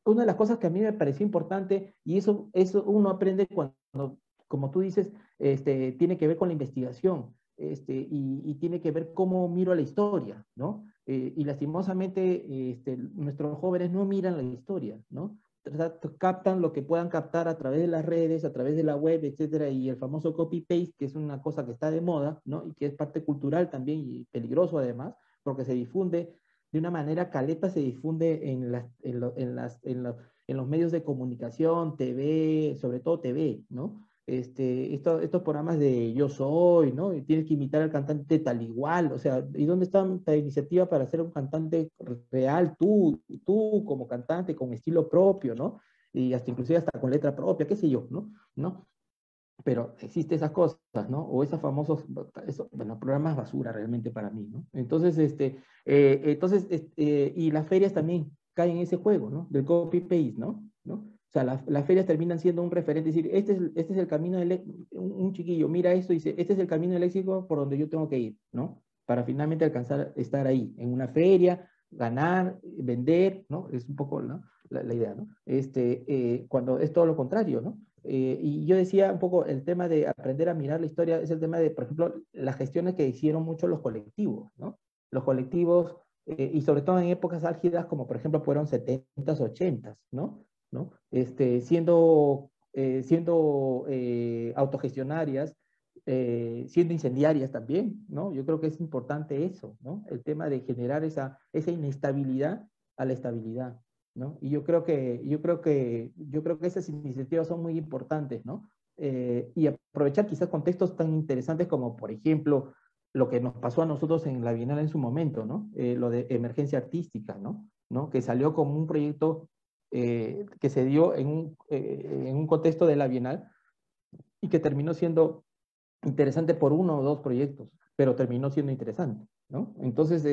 B: Una de las cosas que a mí me pareció importante, y eso uno aprende cuando, como tú dices, tiene que ver con la investigación, y tiene que ver cómo miro a la historia, ¿no? Y lastimosamente, nuestros jóvenes no miran la historia, ¿no? Captan lo que puedan captar a través de las redes, a través de la web, etcétera, y el famoso copy-paste, que es una cosa que está de moda, ¿no? Y que es parte cultural también y peligroso además, porque se difunde de una manera caleta, se difunde en los medios de comunicación, TV, sobre todo TV, ¿no? Estos programas de Yo Soy, ¿no? Y tienes que imitar al cantante tal igual, o sea, ¿y dónde está la iniciativa para ser un cantante real, tú como cantante, con estilo propio, ¿no? Y hasta inclusive hasta con letra propia, qué sé yo, ¿no? ¿No? Pero existen esas cosas, ¿no? O esos famosos, bueno, programas basura realmente para mí, ¿no? Entonces, y las ferias también caen en ese juego, ¿no? Del copy-paste, ¿no? ¿No? O sea, las ferias terminan siendo un referente, es decir, este es el camino un chiquillo mira esto y dice, este es el camino del éxito por donde yo tengo que ir, ¿no? Para finalmente alcanzar, estar ahí, en una feria, ganar, vender, ¿no? Es un poco, ¿no? La idea, ¿no? Cuando es todo lo contrario, ¿no? Y yo decía un poco, el tema de aprender a mirar la historia es el tema de, por ejemplo, las gestiones que hicieron mucho los colectivos, ¿no? Los colectivos, y sobre todo en épocas álgidas, como por ejemplo fueron 70s, 80s, ¿no? ¿No? Siendo autogestionarias, siendo incendiarias también, ¿no? Yo creo que es importante eso, ¿no? El tema de generar esa inestabilidad a la estabilidad, ¿no? Y yo creo que esas iniciativas son muy importantes, ¿no? Y aprovechar quizás contextos tan interesantes como, por ejemplo, lo que nos pasó a nosotros en la Bienal en su momento, ¿no? Lo de emergencia artística, ¿no? ¿No? Que salió como un proyecto que se dio en un contexto de la Bienal y que terminó siendo interesante por uno o dos proyectos, pero terminó siendo interesante, ¿no? Entonces,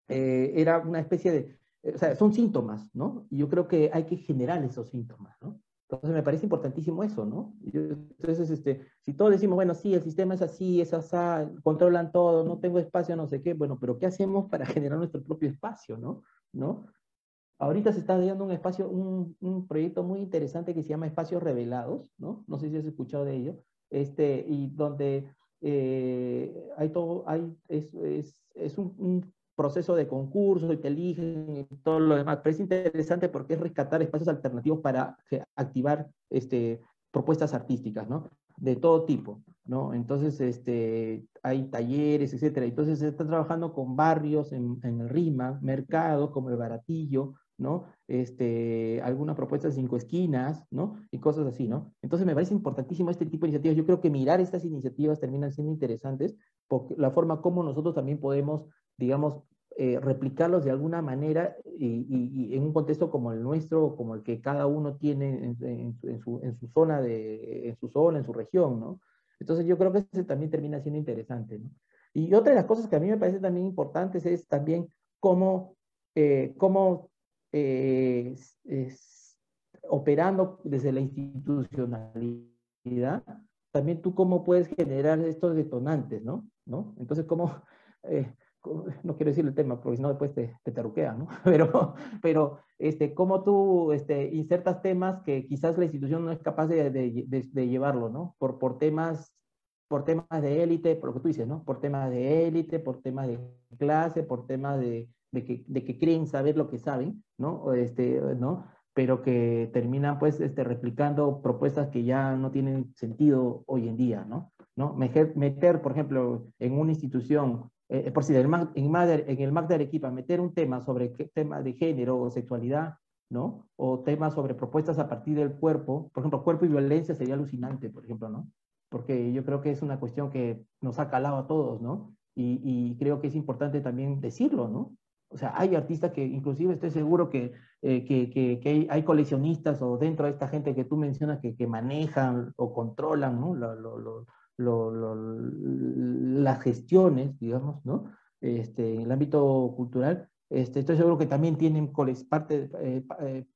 B: era una especie o sea, son síntomas, ¿no? Y yo creo que hay que generar esos síntomas, ¿no? Entonces me parece importantísimo eso, ¿no? Entonces, si todos decimos, bueno, sí, el sistema es así, es así, controlan todo, no tengo espacio, no sé qué, bueno, pero ¿qué hacemos para generar nuestro propio espacio, ¿no? ¿No? Ahorita se está dando un espacio, un proyecto muy interesante que se llama Espacios Revelados, ¿no? No sé si has escuchado de ello, y donde hay todo, es un proceso de concurso y te eligen y todo lo demás, pero es interesante porque es rescatar espacios alternativos para activar propuestas artísticas, ¿no? De todo tipo, ¿no? Entonces, hay talleres, etcétera. Entonces, se está trabajando con barrios en el RIMA, mercados como el Baratillo, ¿no? Algunas propuestas de 5 esquinas, ¿no? Y cosas así, ¿no? Entonces me parece importantísimo este tipo de iniciativas. Yo creo que mirar estas iniciativas terminan siendo interesantes porque la forma como nosotros también podemos, digamos, replicarlos de alguna manera y en un contexto como el nuestro, como el que cada uno tiene en su zona, en su región, ¿no? Entonces yo creo que eso también termina siendo interesante, ¿no? Y otra de las cosas que a mí me parece también importantes es también cómo, cómo operando desde la institucionalidad, también tú cómo puedes generar estos detonantes, ¿no? ¿No? Entonces, cómo, no quiero decir el tema, porque si no después te taruquean, ¿no? Pero cómo tú insertas temas que quizás la institución no es capaz de llevarlo, ¿no? Por temas de élite, por lo que tú dices, ¿no? Por temas de élite, por temas de clase, por temas de que creen saber lo que saben, ¿no? ¿No? Pero que terminan pues replicando propuestas que ya no tienen sentido hoy en día, ¿no? ¿No? Meter, por ejemplo, en una institución, por si en el MAC de Arequipa, meter un tema sobre tema de género o sexualidad, ¿no? O temas sobre propuestas a partir del cuerpo, por ejemplo, cuerpo y violencia sería alucinante, por ejemplo, ¿no? Porque yo creo que es una cuestión que nos ha calado a todos, ¿no? Y creo que es importante también decirlo, ¿no? O sea, hay artistas que inclusive estoy seguro que hay coleccionistas o dentro de esta gente que tú mencionas que manejan o controlan, ¿no? Las gestiones, digamos, ¿no? En el ámbito cultural, estoy seguro que también tienen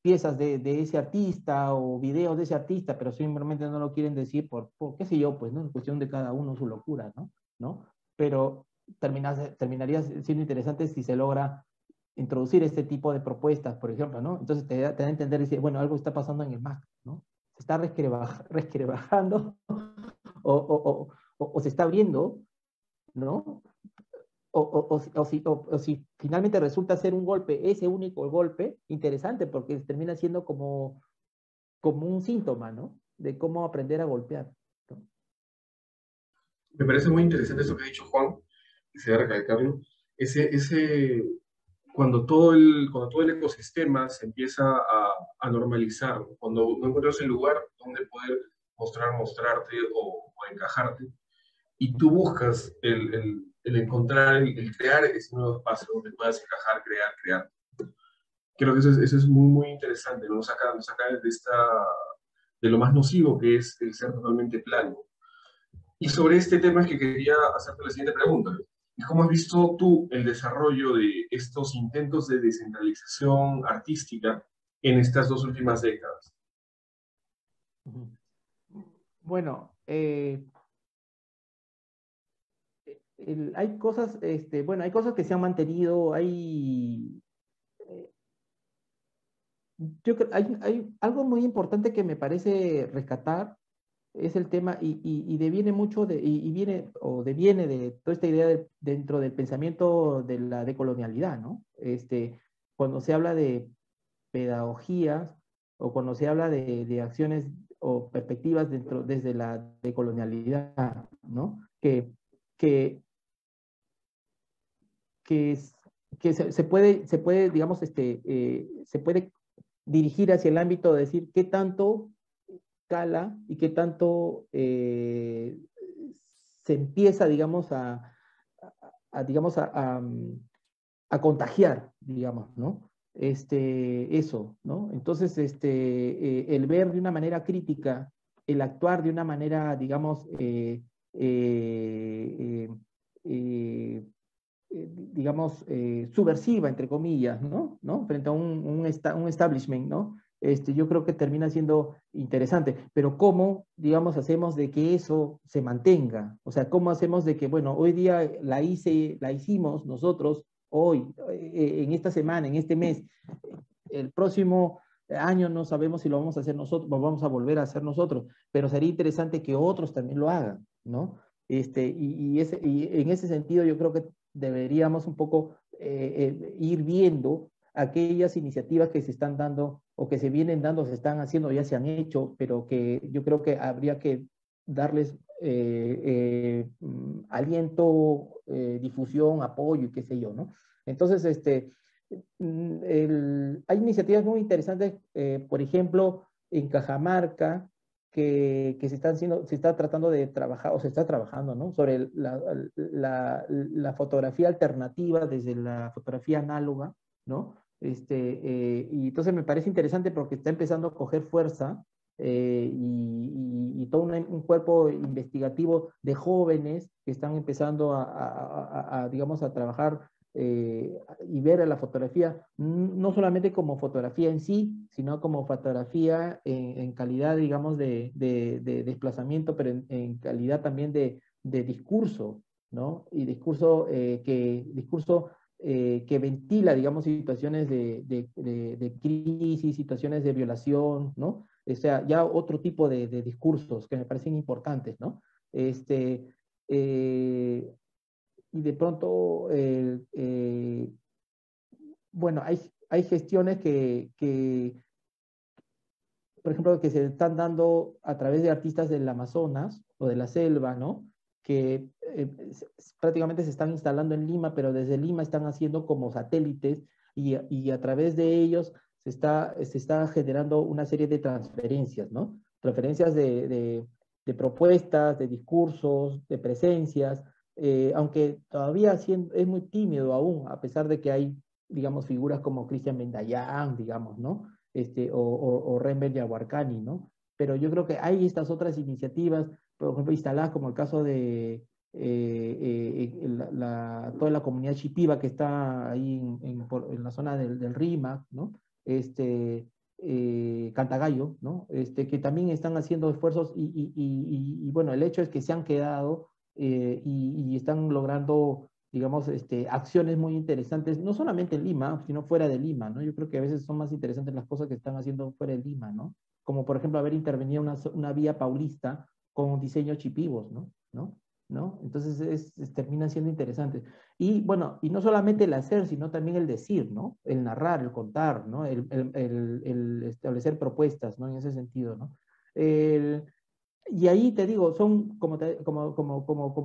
B: piezas de ese artista o videos de ese artista, pero simplemente no lo quieren decir por qué sé yo, pues, ¿no? En cuestión de cada uno su locura, ¿no? ¿No? Pero terminaría siendo interesante si se logra introducir este tipo de propuestas, por ejemplo, ¿no? Entonces te da a entender, dice, bueno, algo está pasando en el MAC, ¿no? Se está resquebrajando o se está abriendo, ¿no? O si finalmente resulta ser un golpe, ese único golpe, interesante, porque termina siendo como un síntoma, ¿no? De cómo aprender a golpear, ¿no?
A: Me parece muy interesante eso que ha dicho Juan, y se debe recalcarlo. Ese, cuando todo el ecosistema se empieza a normalizar, cuando no encuentras el lugar donde poder mostrarte o encajarte, y tú buscas el encontrar, el crear ese nuevo espacio donde puedas encajar, crear. Creo que eso es muy, muy interesante, ¿no? Nos saca de lo más nocivo que es el ser totalmente plano. Y sobre este tema es que quería hacerte la siguiente pregunta. ¿Y cómo has visto tú el desarrollo de estos intentos de descentralización artística en estas dos últimas décadas?
B: Bueno, hay cosas, bueno, hay cosas que se han mantenido, hay algo muy importante que me parece rescatar, es el tema, y deviene mucho y viene, o deviene de toda esta idea dentro del pensamiento de la decolonialidad, ¿no? Cuando se habla de pedagogías, o cuando se habla de acciones o perspectivas desde la decolonialidad, ¿no? Que, que, es- que se puede, digamos, se puede dirigir hacia el ámbito de decir qué tanto cala y qué tanto se empieza, digamos, digamos, a contagiar, digamos, ¿no? Eso, ¿no? Entonces, el ver de una manera crítica, el actuar de una manera, digamos, digamos, subversiva, entre comillas, ¿no? ¿No? Frente a un establishment, ¿no? Yo creo que termina siendo interesante, pero ¿cómo, digamos, hacemos de que eso se mantenga? O sea, ¿cómo hacemos de que, bueno, hoy día la hicimos nosotros, hoy, en esta semana, en este mes, el próximo año no sabemos si lo vamos a hacer nosotros, o vamos a volver a hacer nosotros, pero sería interesante que otros también lo hagan, ¿no? Y en ese sentido yo creo que deberíamos un poco ir viendo aquellas iniciativas que se están dando o que se vienen dando, se están haciendo, ya se han hecho, pero que yo creo que habría que darles aliento, difusión, apoyo y qué sé yo, ¿no? Entonces, hay iniciativas muy interesantes, por ejemplo, en Cajamarca, se está tratando de trabajar, o se está trabajando, ¿no? Sobre la fotografía alternativa desde la fotografía análoga, ¿no? Y entonces me parece interesante porque está empezando a coger fuerza y todo un cuerpo investigativo de jóvenes que están empezando digamos, a trabajar y ver a la fotografía, no solamente como fotografía en sí, sino como fotografía en calidad, digamos, de desplazamiento, pero en calidad también de discurso, ¿no? Y discurso que ventila, digamos, situaciones de crisis, situaciones de violación, ¿no? O sea, ya otro tipo de discursos que me parecen importantes, ¿no? Y de pronto, bueno, hay gestiones por ejemplo, que se están dando a través de artistas del Amazonas o de la selva, ¿no? Que prácticamente se están instalando en Lima, pero desde Lima están haciendo como satélites y a través de ellos se está generando una serie de transferencias, ¿no? Transferencias de propuestas, de discursos, de presencias, aunque todavía es muy tímido aún, a pesar de que hay, digamos, figuras como Cristian Bendayán, digamos, ¿no? O Renber Yaguarcani, ¿no? Pero yo creo que hay estas otras iniciativas, por ejemplo, instaladas como el caso de toda la comunidad Shipiba que está ahí en la zona del Rímac, ¿no? Cantagallo, ¿no? Que también están haciendo esfuerzos y bueno, el hecho es que se han quedado y están logrando, digamos, acciones muy interesantes, no solamente en Lima, sino fuera de Lima, ¿no? Yo creo que a veces son más interesantes las cosas que están haciendo fuera de Lima, ¿no? Como por ejemplo haber intervenido una vía paulista con diseños chipivos, ¿no? ¿No? Entonces terminan siendo interesantes. Y bueno, y no solamente el hacer, sino también el decir, ¿no? El narrar, el contar, ¿no? El establecer propuestas, ¿no? En ese sentido, ¿no? Y ahí te digo, son, como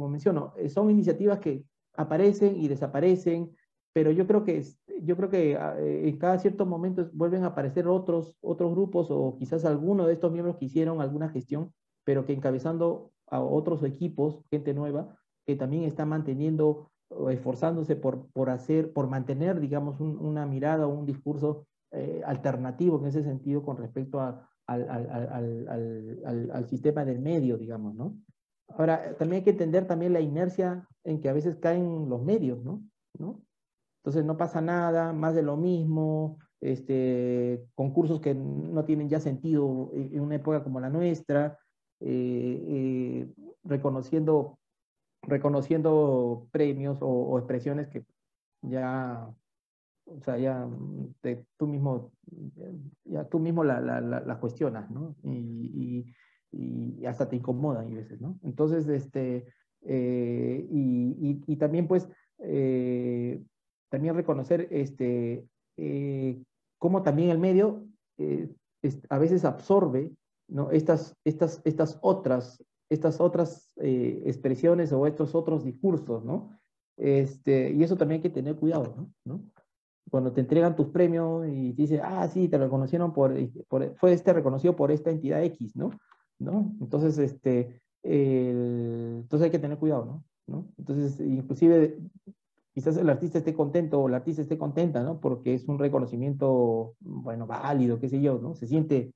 B: menciono, son iniciativas que aparecen y desaparecen, pero yo creo que en cada cierto momento vuelven a aparecer otros grupos o quizás alguno de estos miembros que hicieron alguna gestión, pero que encabezando a otros equipos, gente nueva, que también está manteniendo o esforzándose por mantener, digamos, una mirada o un discurso alternativo en ese sentido con respecto al sistema del medio, digamos, ¿no? Ahora, también hay que entender también la inercia en que a veces caen los medios, ¿no? Entonces no pasa nada, más de lo mismo, concursos que no tienen ya sentido en una época como la nuestra, reconociendo premios o expresiones que ya, o sea, ya tú mismo las cuestionas, ¿no? Y hasta te incomodan a veces, ¿no? Entonces, y también pues, también reconocer cómo también el medio a veces absorbe, ¿no? Estas otras expresiones o estos otros discursos, ¿no? Y eso también hay que tener cuidado, ¿no? Cuando te entregan tus premios y dices, ah, sí, te reconocieron fue reconocido por esta entidad X, ¿no? Entonces, entonces hay que tener cuidado, ¿no? Entonces, inclusive, quizás el artista esté contento o la artista esté contenta, ¿no? Porque es un reconocimiento, bueno, válido, qué sé yo, ¿no? Se siente,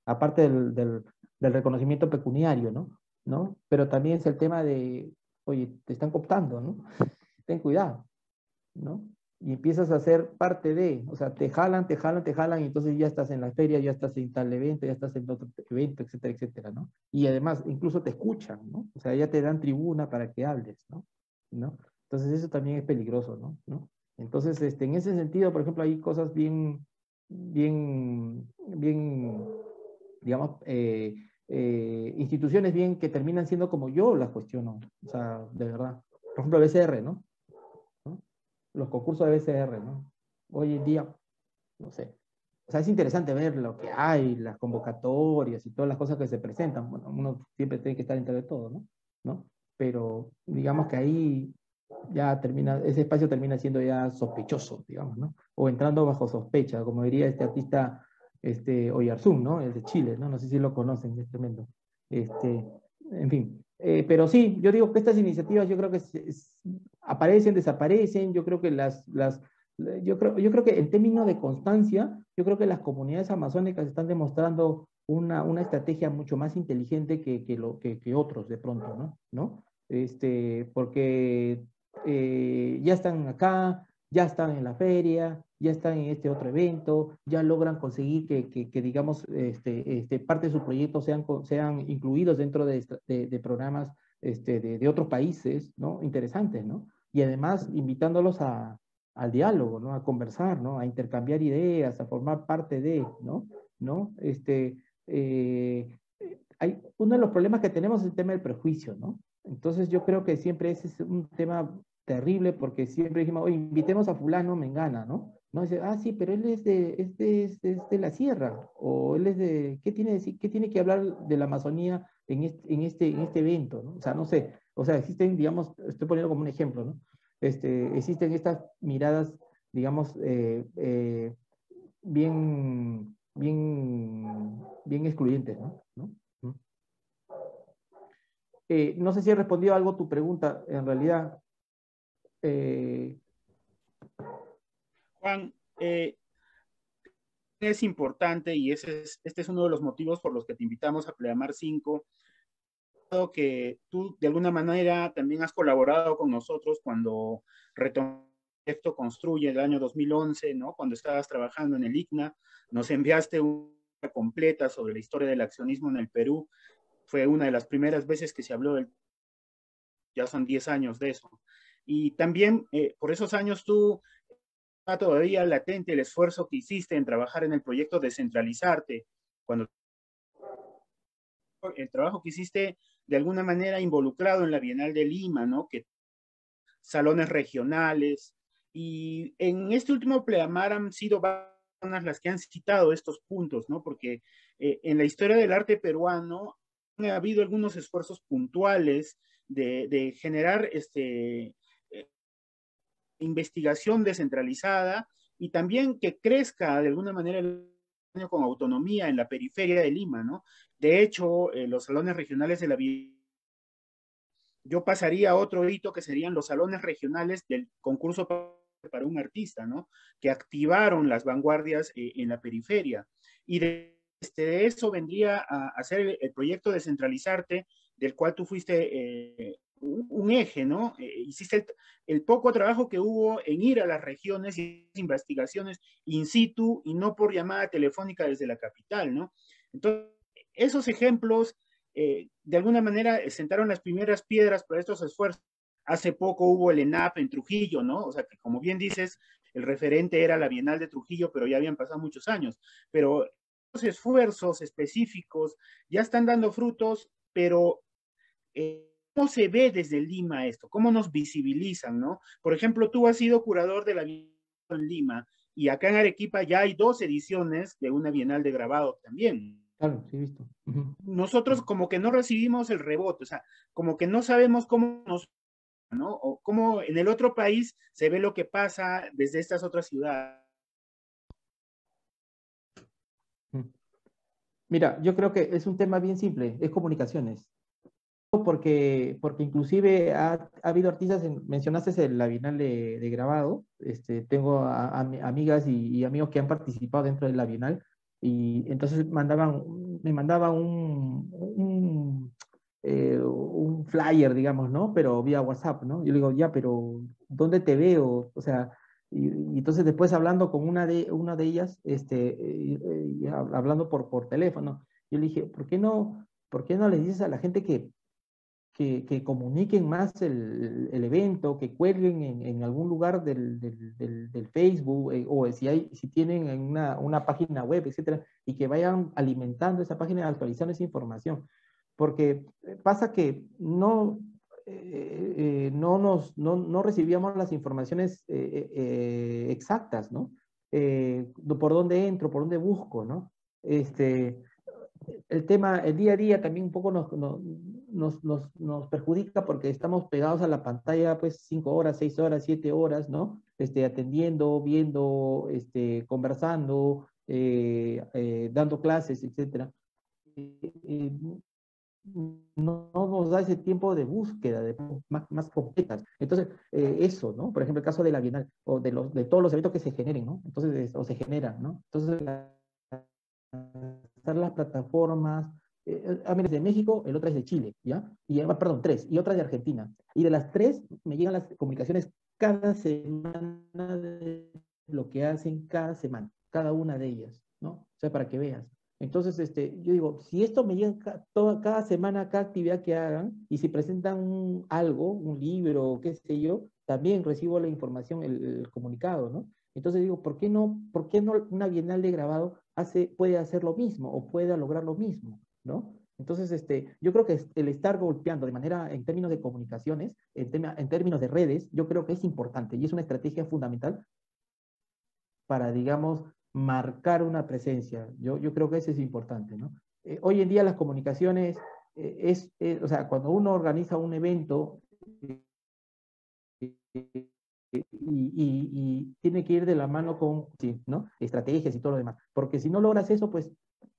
B: aparte del reconocimiento pecuniario, ¿no? Pero también es el tema de, oye, te están cooptando, ¿no? Ten cuidado, ¿no? Y empiezas a ser parte de, o sea, te jalan, y entonces ya estás en la feria, ya estás en tal evento, ya estás en otro evento, etcétera, etcétera, ¿no? Y además, incluso te escuchan, ¿no? O sea, ya te dan tribuna para que hables, ¿no? Entonces eso también es peligroso, ¿no? Entonces, en ese sentido, por ejemplo, hay cosas bien, digamos, instituciones bien que terminan siendo como yo las cuestiono, o sea, de verdad. Por ejemplo, el BCR, ¿no? Los concursos de BCR, ¿no? Hoy en día, no sé. O sea, es interesante ver lo que hay, las convocatorias y todas las cosas que se presentan. Bueno, uno siempre tiene que estar dentro de todo, ¿no? Pero digamos que ahí ya ese espacio termina siendo ya sospechoso, digamos, ¿no? O entrando bajo sospecha, como diría este artista Oyarzún, ¿no? El de Chile, ¿no? No sé si lo conocen, es tremendo. En fin, pero sí, yo digo que estas iniciativas yo creo que aparecen, desaparecen, yo creo que yo creo que en términos de constancia, yo creo que las comunidades amazónicas están demostrando una estrategia mucho más inteligente que otros de pronto, ¿no? ¿No? Porque ya están acá, ya están en la feria, ya están en este otro evento, ya logran conseguir que digamos, parte de sus proyectos sean incluidos dentro de programas de otros países, ¿no? Interesantes, ¿no? Y además invitándolos al diálogo, ¿no? A conversar, ¿no? A intercambiar ideas, a formar parte de, ¿no? ¿No? Eh, Uno de los problemas que tenemos es el tema del prejuicio, ¿no? Entonces yo creo que siempre ese es un tema terrible porque siempre dijimos, oye, invitemos a fulano, mengana, ¿no? No dice, ah, sí, pero él es de la sierra, o él es de, ¿qué tiene que hablar de la Amazonía en este evento, ¿no? O sea, no sé, o sea, existen, digamos, estoy poniendo como un ejemplo, ¿no? Existen estas miradas, digamos, bien excluyentes, ¿no? ¿No? No sé si he respondido algo a tu pregunta, en realidad.
C: Juan, es importante y este es uno de los motivos por los que te invitamos a Pleamar 5, que tú de alguna manera también has colaborado con nosotros cuando retomamos esto Construye el año 2011, ¿no? Cuando estabas trabajando en el ICNA, nos enviaste una completa sobre la historia del accionismo en el Perú. Fue una de las primeras veces que se habló ya son 10 años de eso. Y también por esos años tú está todavía latente el esfuerzo que hiciste en trabajar en el proyecto Descentralizarte, cuando el trabajo que hiciste de alguna manera involucrado en la Bienal de Lima, ¿no? Que salones regionales, y en este último Pleamar han sido varias las que han citado estos puntos, ¿no? Porque en la historia del arte peruano ha habido algunos esfuerzos puntuales de generar investigación descentralizada y también que crezca de alguna manera con autonomía en la periferia de Lima, ¿no? De hecho, los salones regionales de la vida, yo pasaría a otro hito que serían los salones regionales del concurso para un artista, ¿no? Que activaron las vanguardias en la periferia. Y de eso vendría a hacer el proyecto Descentralizarte, del cual tú fuiste un eje, ¿no? Hiciste el poco trabajo que hubo en ir a las regiones y investigaciones in situ y no por llamada telefónica desde la capital, ¿no? Entonces, esos ejemplos de alguna manera sentaron las primeras piedras para estos esfuerzos. Hace poco hubo el ENAP en Trujillo, ¿no? O sea, que como bien dices, el referente era la Bienal de Trujillo, pero ya habían pasado muchos años. Pero los esfuerzos específicos ya están dando frutos, pero ¿cómo se ve desde Lima esto? ¿Cómo nos visibilizan, no? Por ejemplo, tú has sido curador de la Bienal en Lima y acá en Arequipa ya hay 2 ediciones de una Bienal de grabado también.
B: Claro, sí he visto.
C: Nosotros como que no recibimos el rebote, o sea, como que no sabemos cómo nos, ¿no? O cómo en el otro país se ve lo que pasa desde estas otras ciudades.
B: Mira, yo creo que es un tema bien simple, es comunicaciones. Porque inclusive ha habido artistas, mencionaste la Bienal de grabado, tengo amigas y amigos que han participado dentro de la Bienal, y entonces me mandaban un flyer, digamos, ¿no? Pero vía WhatsApp, ¿no? Yo le digo, ya, pero ¿dónde te veo? O sea, y entonces después hablando con una de ellas, hablando por teléfono, yo le dije, ¿por qué no le dices a la gente que comuniquen más el evento, que cuelguen en algún lugar del Facebook, o si tienen una página web, etcétera, y que vayan alimentando esa página, actualizando esa información? Porque pasa que no recibíamos las informaciones exactas, ¿no? ¿Por dónde entro? ¿Por dónde busco? ¿No? El tema, el día a día también un poco nos perjudica porque estamos pegados a la pantalla pues 5 horas, 6 horas, 7 horas, ¿no? Atendiendo, viendo, conversando, dando clases, etcétera, no nos da ese tiempo de búsqueda más completas. Entonces, eso, ¿no? Por ejemplo, el caso de la Bienal, o de todos los eventos que se generen, ¿no? Entonces, o se generan, ¿no? Entonces, las plataformas, mira, es de México, el otro es de Chile, ¿ya? Y, perdón, 3, y otra de Argentina. Y de las 3 me llegan las comunicaciones cada semana de lo que hacen cada semana, cada una de ellas, ¿no? O sea, para que veas. Entonces, yo digo, si esto me llega cada semana, cada actividad que hagan, y si presentan algo, un libro, qué sé yo, también recibo la información, el comunicado, ¿no? Entonces digo, ¿por qué no una Bienal de grabado puede hacer lo mismo o pueda lograr lo mismo, ¿no? Entonces, yo creo que el estar golpeando de manera, en términos de comunicaciones, en términos de redes, yo creo que es importante y es una estrategia fundamental para, digamos, marcar una presencia. Yo creo que eso es importante, ¿no? Hoy en día las comunicaciones, o sea, cuando uno organiza un evento, y tiene que ir de la mano con, sí, ¿no? Estrategias y todo lo demás. Porque si no logras eso, pues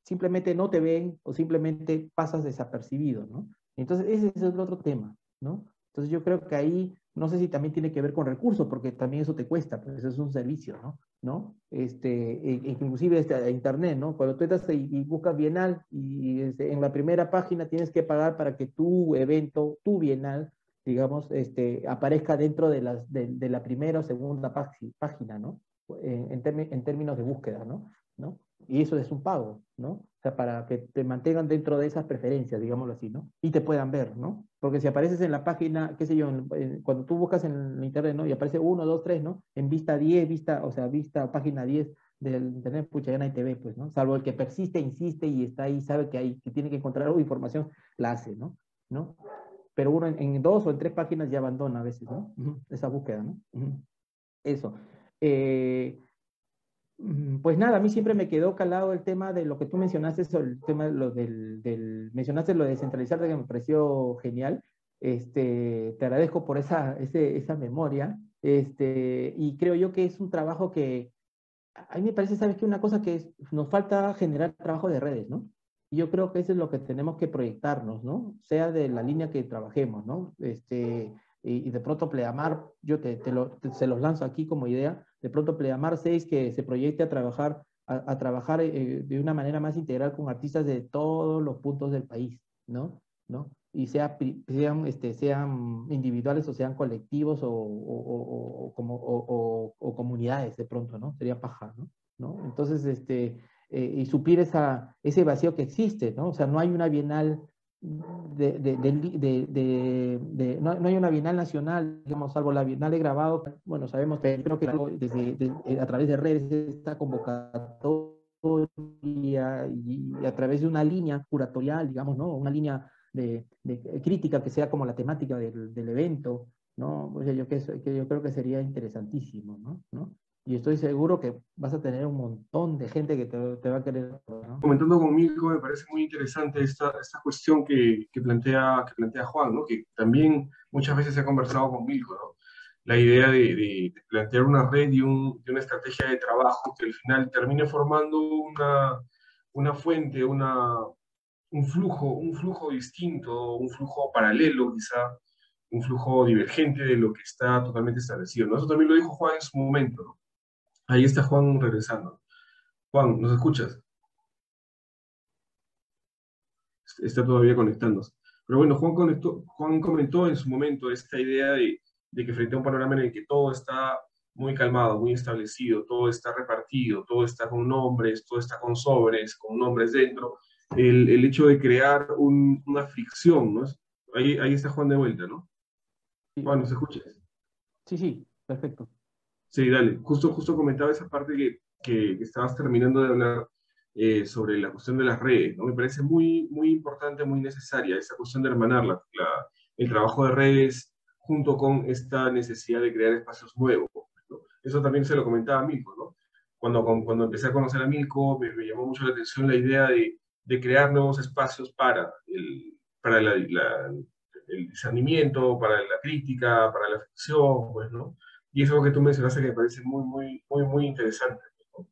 B: simplemente no te ven o simplemente pasas desapercibido, ¿no? Entonces ese es el otro tema, ¿no? Entonces yo creo que ahí, no sé si también tiene que ver con recursos, porque también eso te cuesta, pues eso es un servicio, ¿no? ¿No? Inclusive a internet, ¿no? Cuando tú entras y buscas Bienal y en la primera página tienes que pagar para que tu evento, tu Bienal, digamos, aparezca dentro de la primera o segunda página, ¿no? En términos de búsqueda, ¿no? ¿No? Y eso es un pago, ¿no? O sea, para que te mantengan dentro de esas preferencias, digámoslo así, ¿no? Y te puedan ver, ¿no? Porque si apareces en la página, qué sé yo, cuando tú buscas en internet, ¿no? Y aparece 1, 2, 3, ¿no? En vista 10, página 10 del internet, pucha, ya nadie te ve, pues, ¿no? Salvo el que persiste, insiste y está ahí, sabe que tiene que encontrar algo de información, la hace, ¿no? ¿No? Pero uno en 2 o en 3 páginas ya abandona a veces, ¿no? Esa búsqueda, ¿no? Eso. Pues nada, a mí siempre me quedó calado el tema de lo que tú mencionaste, sobre el tema de mencionaste lo de descentralizar, que me pareció genial. Te agradezco por esa memoria. Y creo yo que es un trabajo que, a mí me parece, ¿sabes qué? Una cosa que nos falta generar trabajo de redes, ¿no? Y yo creo que eso es lo que tenemos que proyectarnos, ¿no? Sea de la línea que trabajemos, ¿no? Y de pronto Pleamar, yo se los lanzo aquí como idea, de pronto Pleamar 6 que se proyecte a trabajar, de una manera más integral con artistas de todos los puntos del país, ¿no? ¿No? Y sean individuales o sean colectivos o comunidades de pronto, ¿no? Sería paja, ¿no? ¿No? Entonces, y suplir ese vacío que existe, ¿no? O sea, no hay una bienal no hay una bienal nacional, digamos, salvo la bienal de grabado. Bueno, sabemos que creo que a través de redes esta convocatoria y a través de una línea curatorial, digamos, ¿no? Una línea de crítica que sea como la temática del evento, ¿no? O sea, yo creo que sería interesantísimo, ¿no? ¿No? Y estoy seguro que vas a tener un montón de gente que te va a querer, ¿no?
A: Comentando con Milko, me parece muy interesante esta cuestión que plantea Juan, ¿no? Que también muchas veces se ha conversado con Milko, ¿no? La idea de plantear una red y una estrategia de trabajo que al final termine formando una fuente, un flujo distinto, un flujo paralelo quizá, un flujo divergente de lo que está totalmente establecido, ¿no? Eso también lo dijo Juan en su momento, ¿no? Ahí está Juan regresando. Juan, ¿nos escuchas? Está todavía conectándose. Pero bueno, Juan comentó en su momento esta idea de que frente a un panorama en el que todo está muy calmado, muy establecido, todo está repartido, todo está con nombres, todo está con sobres, con nombres dentro, el hecho de crear una fricción, ¿no? Ahí está Juan de vuelta, ¿no?
B: Sí.
A: Juan, ¿nos escuchas?
B: Sí, perfecto.
A: Sí, dale. Justo comentaba esa parte que estabas terminando de hablar sobre la cuestión de las redes, ¿no? Me parece muy, muy importante, muy necesaria esa cuestión de hermanar el trabajo de redes junto con esta necesidad de crear espacios nuevos, ¿no? Eso también se lo comentaba a Milko, ¿no? Cuando empecé a conocer a Milko, me llamó mucho la atención la idea de crear nuevos espacios para el discernimiento, para la crítica, para la ficción, pues, ¿no? Y eso que tú mencionaste que me parece muy, muy, muy, muy interesante, ¿no?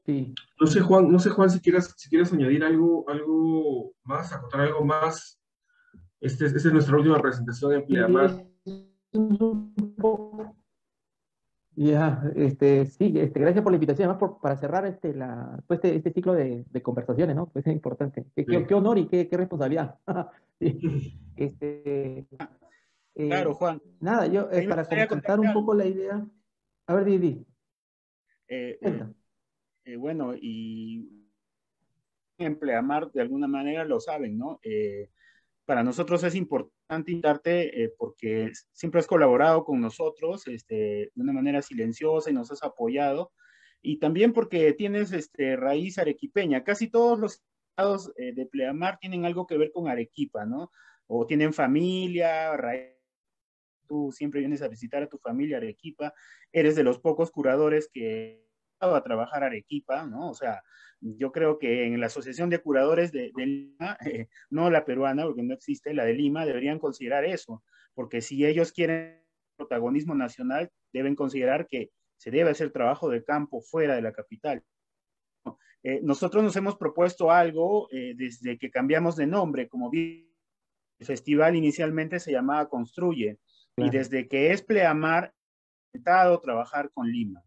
B: Sí.
A: No sé, Juan, si quieres añadir algo más, acotar algo más. Esta es nuestra última presentación en Pleamar.
B: Sí, es un poco. Ya, sí, gracias por la invitación, además para cerrar este ciclo de conversaciones, ¿no? Pues es importante. Qué
A: Sí.
B: honor y qué responsabilidad. Sí. Este,
C: Claro,
B: eh,
C: Juan.
B: nada, yo,
C: A mí me
B: para
C: gustaría
B: completar un
C: contarte
B: poco
C: algo.
B: la idea, a ver, Didi,
C: Eh, eh,
B: cuenta.
C: bueno, y en Pleamar de alguna manera lo saben, ¿no? Para nosotros es importante invitarte porque siempre has colaborado con nosotros de una manera silenciosa y nos has apoyado. Y también porque tienes raíz arequipeña. Casi todos los estados de Pleamar tienen algo que ver con Arequipa, ¿no? O tienen familia, raíz. Tú siempre vienes a visitar a tu familia a Arequipa. Eres de los pocos curadores que va a trabajar a Arequipa, ¿no? O sea, yo creo que en la Asociación de Curadores de Lima, no la peruana, porque no existe, la de Lima, deberían considerar eso, porque si ellos quieren protagonismo nacional, deben considerar que se debe hacer trabajo de campo fuera de la capital. Nosotros nos hemos propuesto algo desde que cambiamos de nombre, como vi, el festival inicialmente se llamaba Construye, y
B: Claro.
C: desde que es Pleamar, he intentado trabajar con Lima,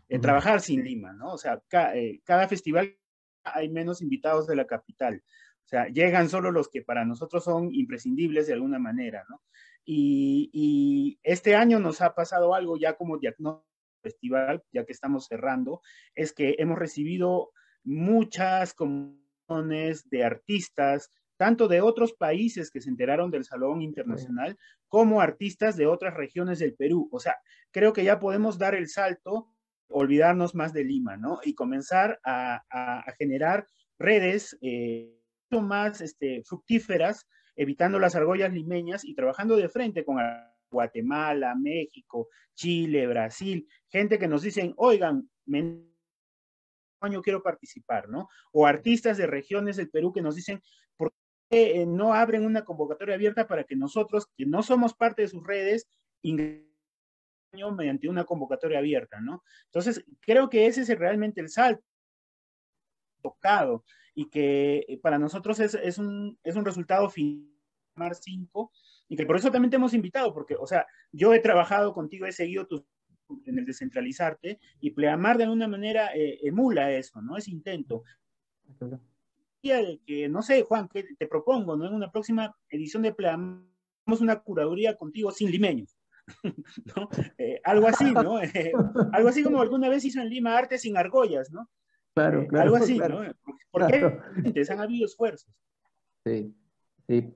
B: Ujú.
C: trabajar sin Lima, ¿no? O sea, cada festival hay menos invitados de la capital. O sea, llegan solo los que para nosotros son imprescindibles de alguna manera, ¿no? Y este año nos ha pasado algo ya como diagnóstico festival, ya que estamos cerrando, es que hemos recibido muchas comisiones de artistas, tanto de otros países que se enteraron del Salón Internacional, como artistas de otras regiones del Perú. O sea, creo que ya podemos dar el salto, olvidarnos más de Lima, ¿no? Y comenzar a generar redes mucho más fructíferas, evitando las argollas limeñas y trabajando de frente con Guatemala, México, Chile, Brasil, gente que nos dicen, oigan, año quiero participar, ¿no? O artistas de regiones del Perú que nos dicen, ¿por qué no abren una convocatoria abierta para que nosotros, que no somos parte de sus redes, mediante una convocatoria abierta, ¿no? Entonces, creo que ese es realmente el salto tocado y que para nosotros es un resultado final 5 y que por eso también te hemos invitado, porque, o sea, yo he trabajado contigo, he seguido tus en el descentralizarte y Pleamar de alguna manera emula eso, ¿no? Ese intento. De que, no sé, Juan, que te propongo, ¿no? En una próxima edición de Pleamar, una curaduría contigo sin limeños. ¿No? Algo así, ¿no? Algo así como alguna vez hizo en Lima Arte sin argollas, ¿no?
B: Claro, claro,
C: Algo así,
B: claro,
C: ¿no?
B: claro.
C: Porque antes han habido esfuerzos.
B: Sí, sí.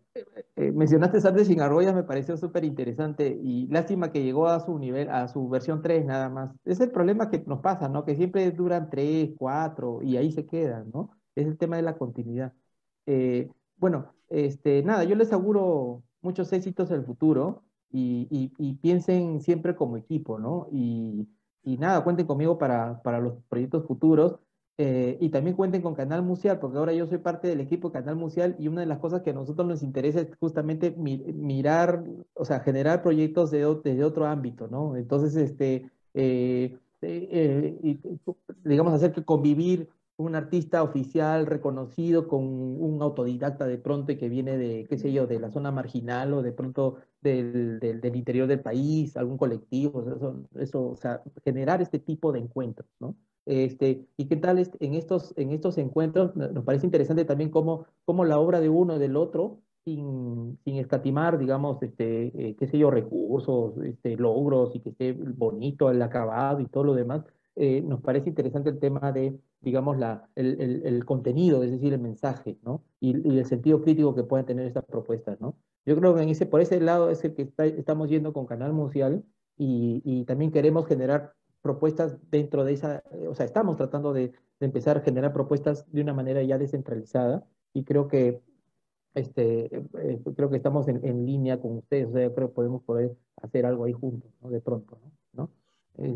B: Mencionaste Artes sin argollas, me pareció súper interesante y lástima que llegó a su nivel, a su versión 3 nada más. Es el problema que nos pasa, ¿no? Que siempre duran 3, 4 y ahí se quedan, ¿no? Es el tema de la continuidad. Bueno, nada, yo les auguro muchos éxitos en el futuro y piensen siempre como equipo, ¿no? Y nada, cuenten conmigo para los proyectos futuros. Y también cuenten con Canal Museal, porque ahora yo soy parte del equipo de Canal Museal y una de las cosas que a nosotros nos interesa es justamente mirar, o sea, generar proyectos desde otro ámbito, ¿no? Entonces, digamos, hacer que convivir un artista oficial reconocido con un autodidacta de pronto y que viene de, qué sé yo, de la zona marginal o de pronto del interior del país, algún colectivo, o sea, generar este tipo de encuentros, ¿no? ¿Y qué tal en estos encuentros? Nos parece interesante también cómo la obra de uno y del otro, sin escatimar, digamos, qué sé yo, recursos, logros y que esté bonito el acabado y todo lo demás, nos parece interesante el tema de, digamos, el contenido, es decir, el mensaje, ¿no? Y el sentido crítico que pueden tener estas propuestas, ¿no? Yo creo que por ese lado es el que estamos yendo con Canal Museal y también queremos generar propuestas dentro de esa, o sea, estamos tratando de empezar a generar propuestas de una manera ya descentralizada y creo que estamos en línea con ustedes, o sea, yo creo que podemos poder hacer algo ahí juntos, ¿no? De pronto, ¿no?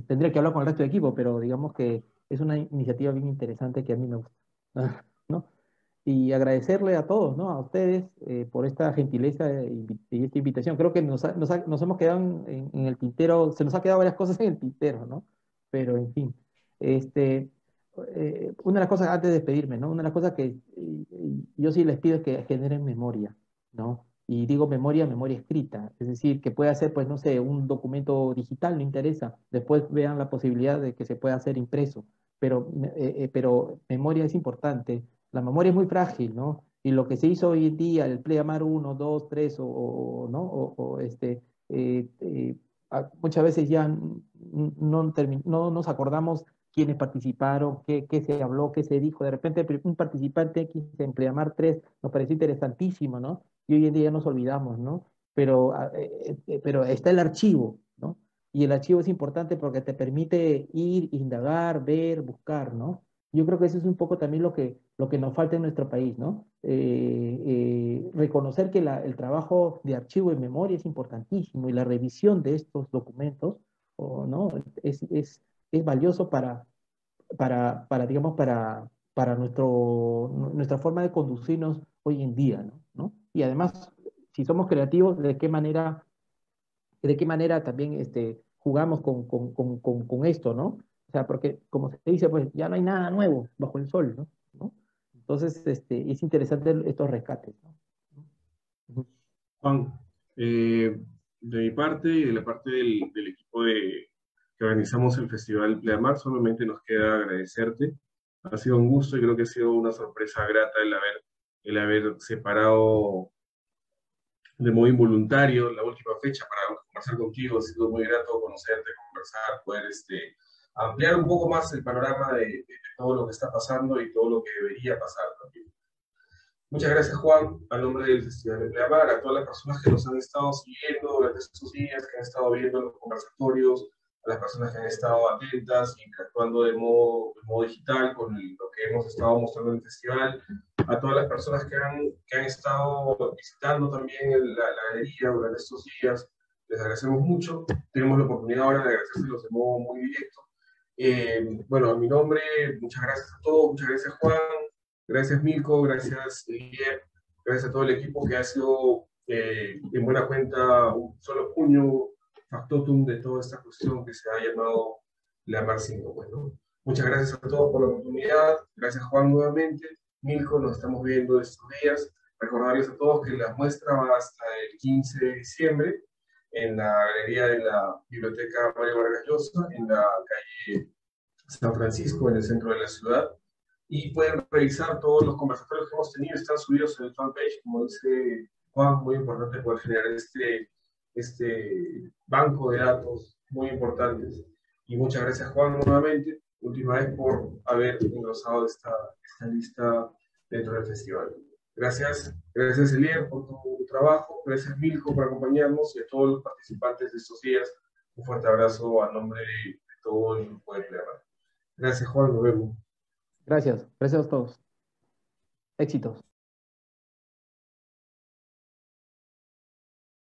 B: Tendría que hablar con el resto del equipo, pero digamos que es una iniciativa bien interesante que a mí me gusta, ¿no? Y agradecerle a todos, ¿no? A ustedes por esta gentileza y esta invitación. Creo que nos hemos quedado en el tintero, se nos ha quedado varias cosas en el tintero, ¿no? Pero en fin, este, una de las cosas, antes de despedirme, ¿no? Una de las cosas que yo sí les pido es que generen memoria, ¿no? Y digo memoria, memoria escrita, es decir, que pueda ser, pues, no sé, un documento digital, no interesa. Después vean la posibilidad de que se pueda hacer impreso, pero memoria es importante. La memoria es muy frágil, ¿no? Y lo que se hizo hoy en día, el Pleamar 1, 2, 3, ¿no? Eh, eh, muchas veces ya no nos acordamos quiénes participaron, qué se habló, qué se dijo. De repente un participante X en Pleamar 3 nos pareció interesantísimo, ¿no? Y hoy en día ya nos olvidamos, ¿no? Pero está el archivo, ¿no? Y el archivo es importante porque te permite ir, indagar, ver, buscar, ¿no? Yo creo que eso es un poco también lo que nos falta en nuestro país, ¿no? Reconocer que el trabajo de archivo y memoria es importantísimo y la revisión de estos documentos, ¿no? Es valioso digamos, para nuestra forma de conducirnos hoy en día, ¿no? ¿No? Y además, si somos creativos, de qué manera también jugamos con esto, ¿no? O sea, porque como se dice, pues ya no hay nada nuevo bajo el sol, ¿no? ¿No? Entonces, es interesante estos rescates, ¿no? Ujú.
A: Juan, de mi parte y de la parte del equipo que organizamos el Festival Pleamar, solamente nos queda agradecerte. Ha sido un gusto y creo que ha sido una sorpresa grata el haber separado de modo involuntario la última fecha para conversar contigo. Ha sido muy grato conocerte, conversar, poder ampliar un poco más el panorama de todo lo que está pasando y todo lo que debería pasar también. Muchas gracias, Juan, a nombre del Festival de Pleamar, a todas las personas que nos han estado siguiendo durante estos días, que han estado viendo los conversatorios, a las personas que han estado atentas, interactuando de modo digital con lo que hemos estado mostrando en el festival, a todas las personas que han estado visitando también la galería durante estos días. Les agradecemos mucho. Tenemos la oportunidad ahora de agradecérselos de modo muy directo. Bueno, a mi nombre, muchas gracias a todos, muchas gracias, Juan. Gracias, Milko, gracias, Lier, gracias a todo el equipo que ha sido, en buena cuenta, un solo puño, factotum de toda esta cuestión que se ha llamado la Mar 5. Bueno, muchas gracias a todos por la oportunidad. Gracias, Juan, nuevamente. Milko, nos estamos viendo estos días. Recordarles a todos que la muestra va hasta el 15 de diciembre en la galería de la Biblioteca Mario Vargas Llosa, en la calle San Francisco, en el centro de la ciudad. Y pueden revisar todos los conversatorios que hemos tenido, están subidos en el fanpage, como dice Juan, muy importante poder generar este banco de datos muy importantes. Y muchas gracias, Juan, nuevamente, última vez por haber engrosado esta lista dentro del festival. Gracias, gracias Elier por tu trabajo, gracias Milko por acompañarnos y a todos los participantes de estos días. Un fuerte abrazo a nombre de todo el grupo de Pleamar. Gracias, Juan, nos vemos.
B: Gracias a todos. Éxitos.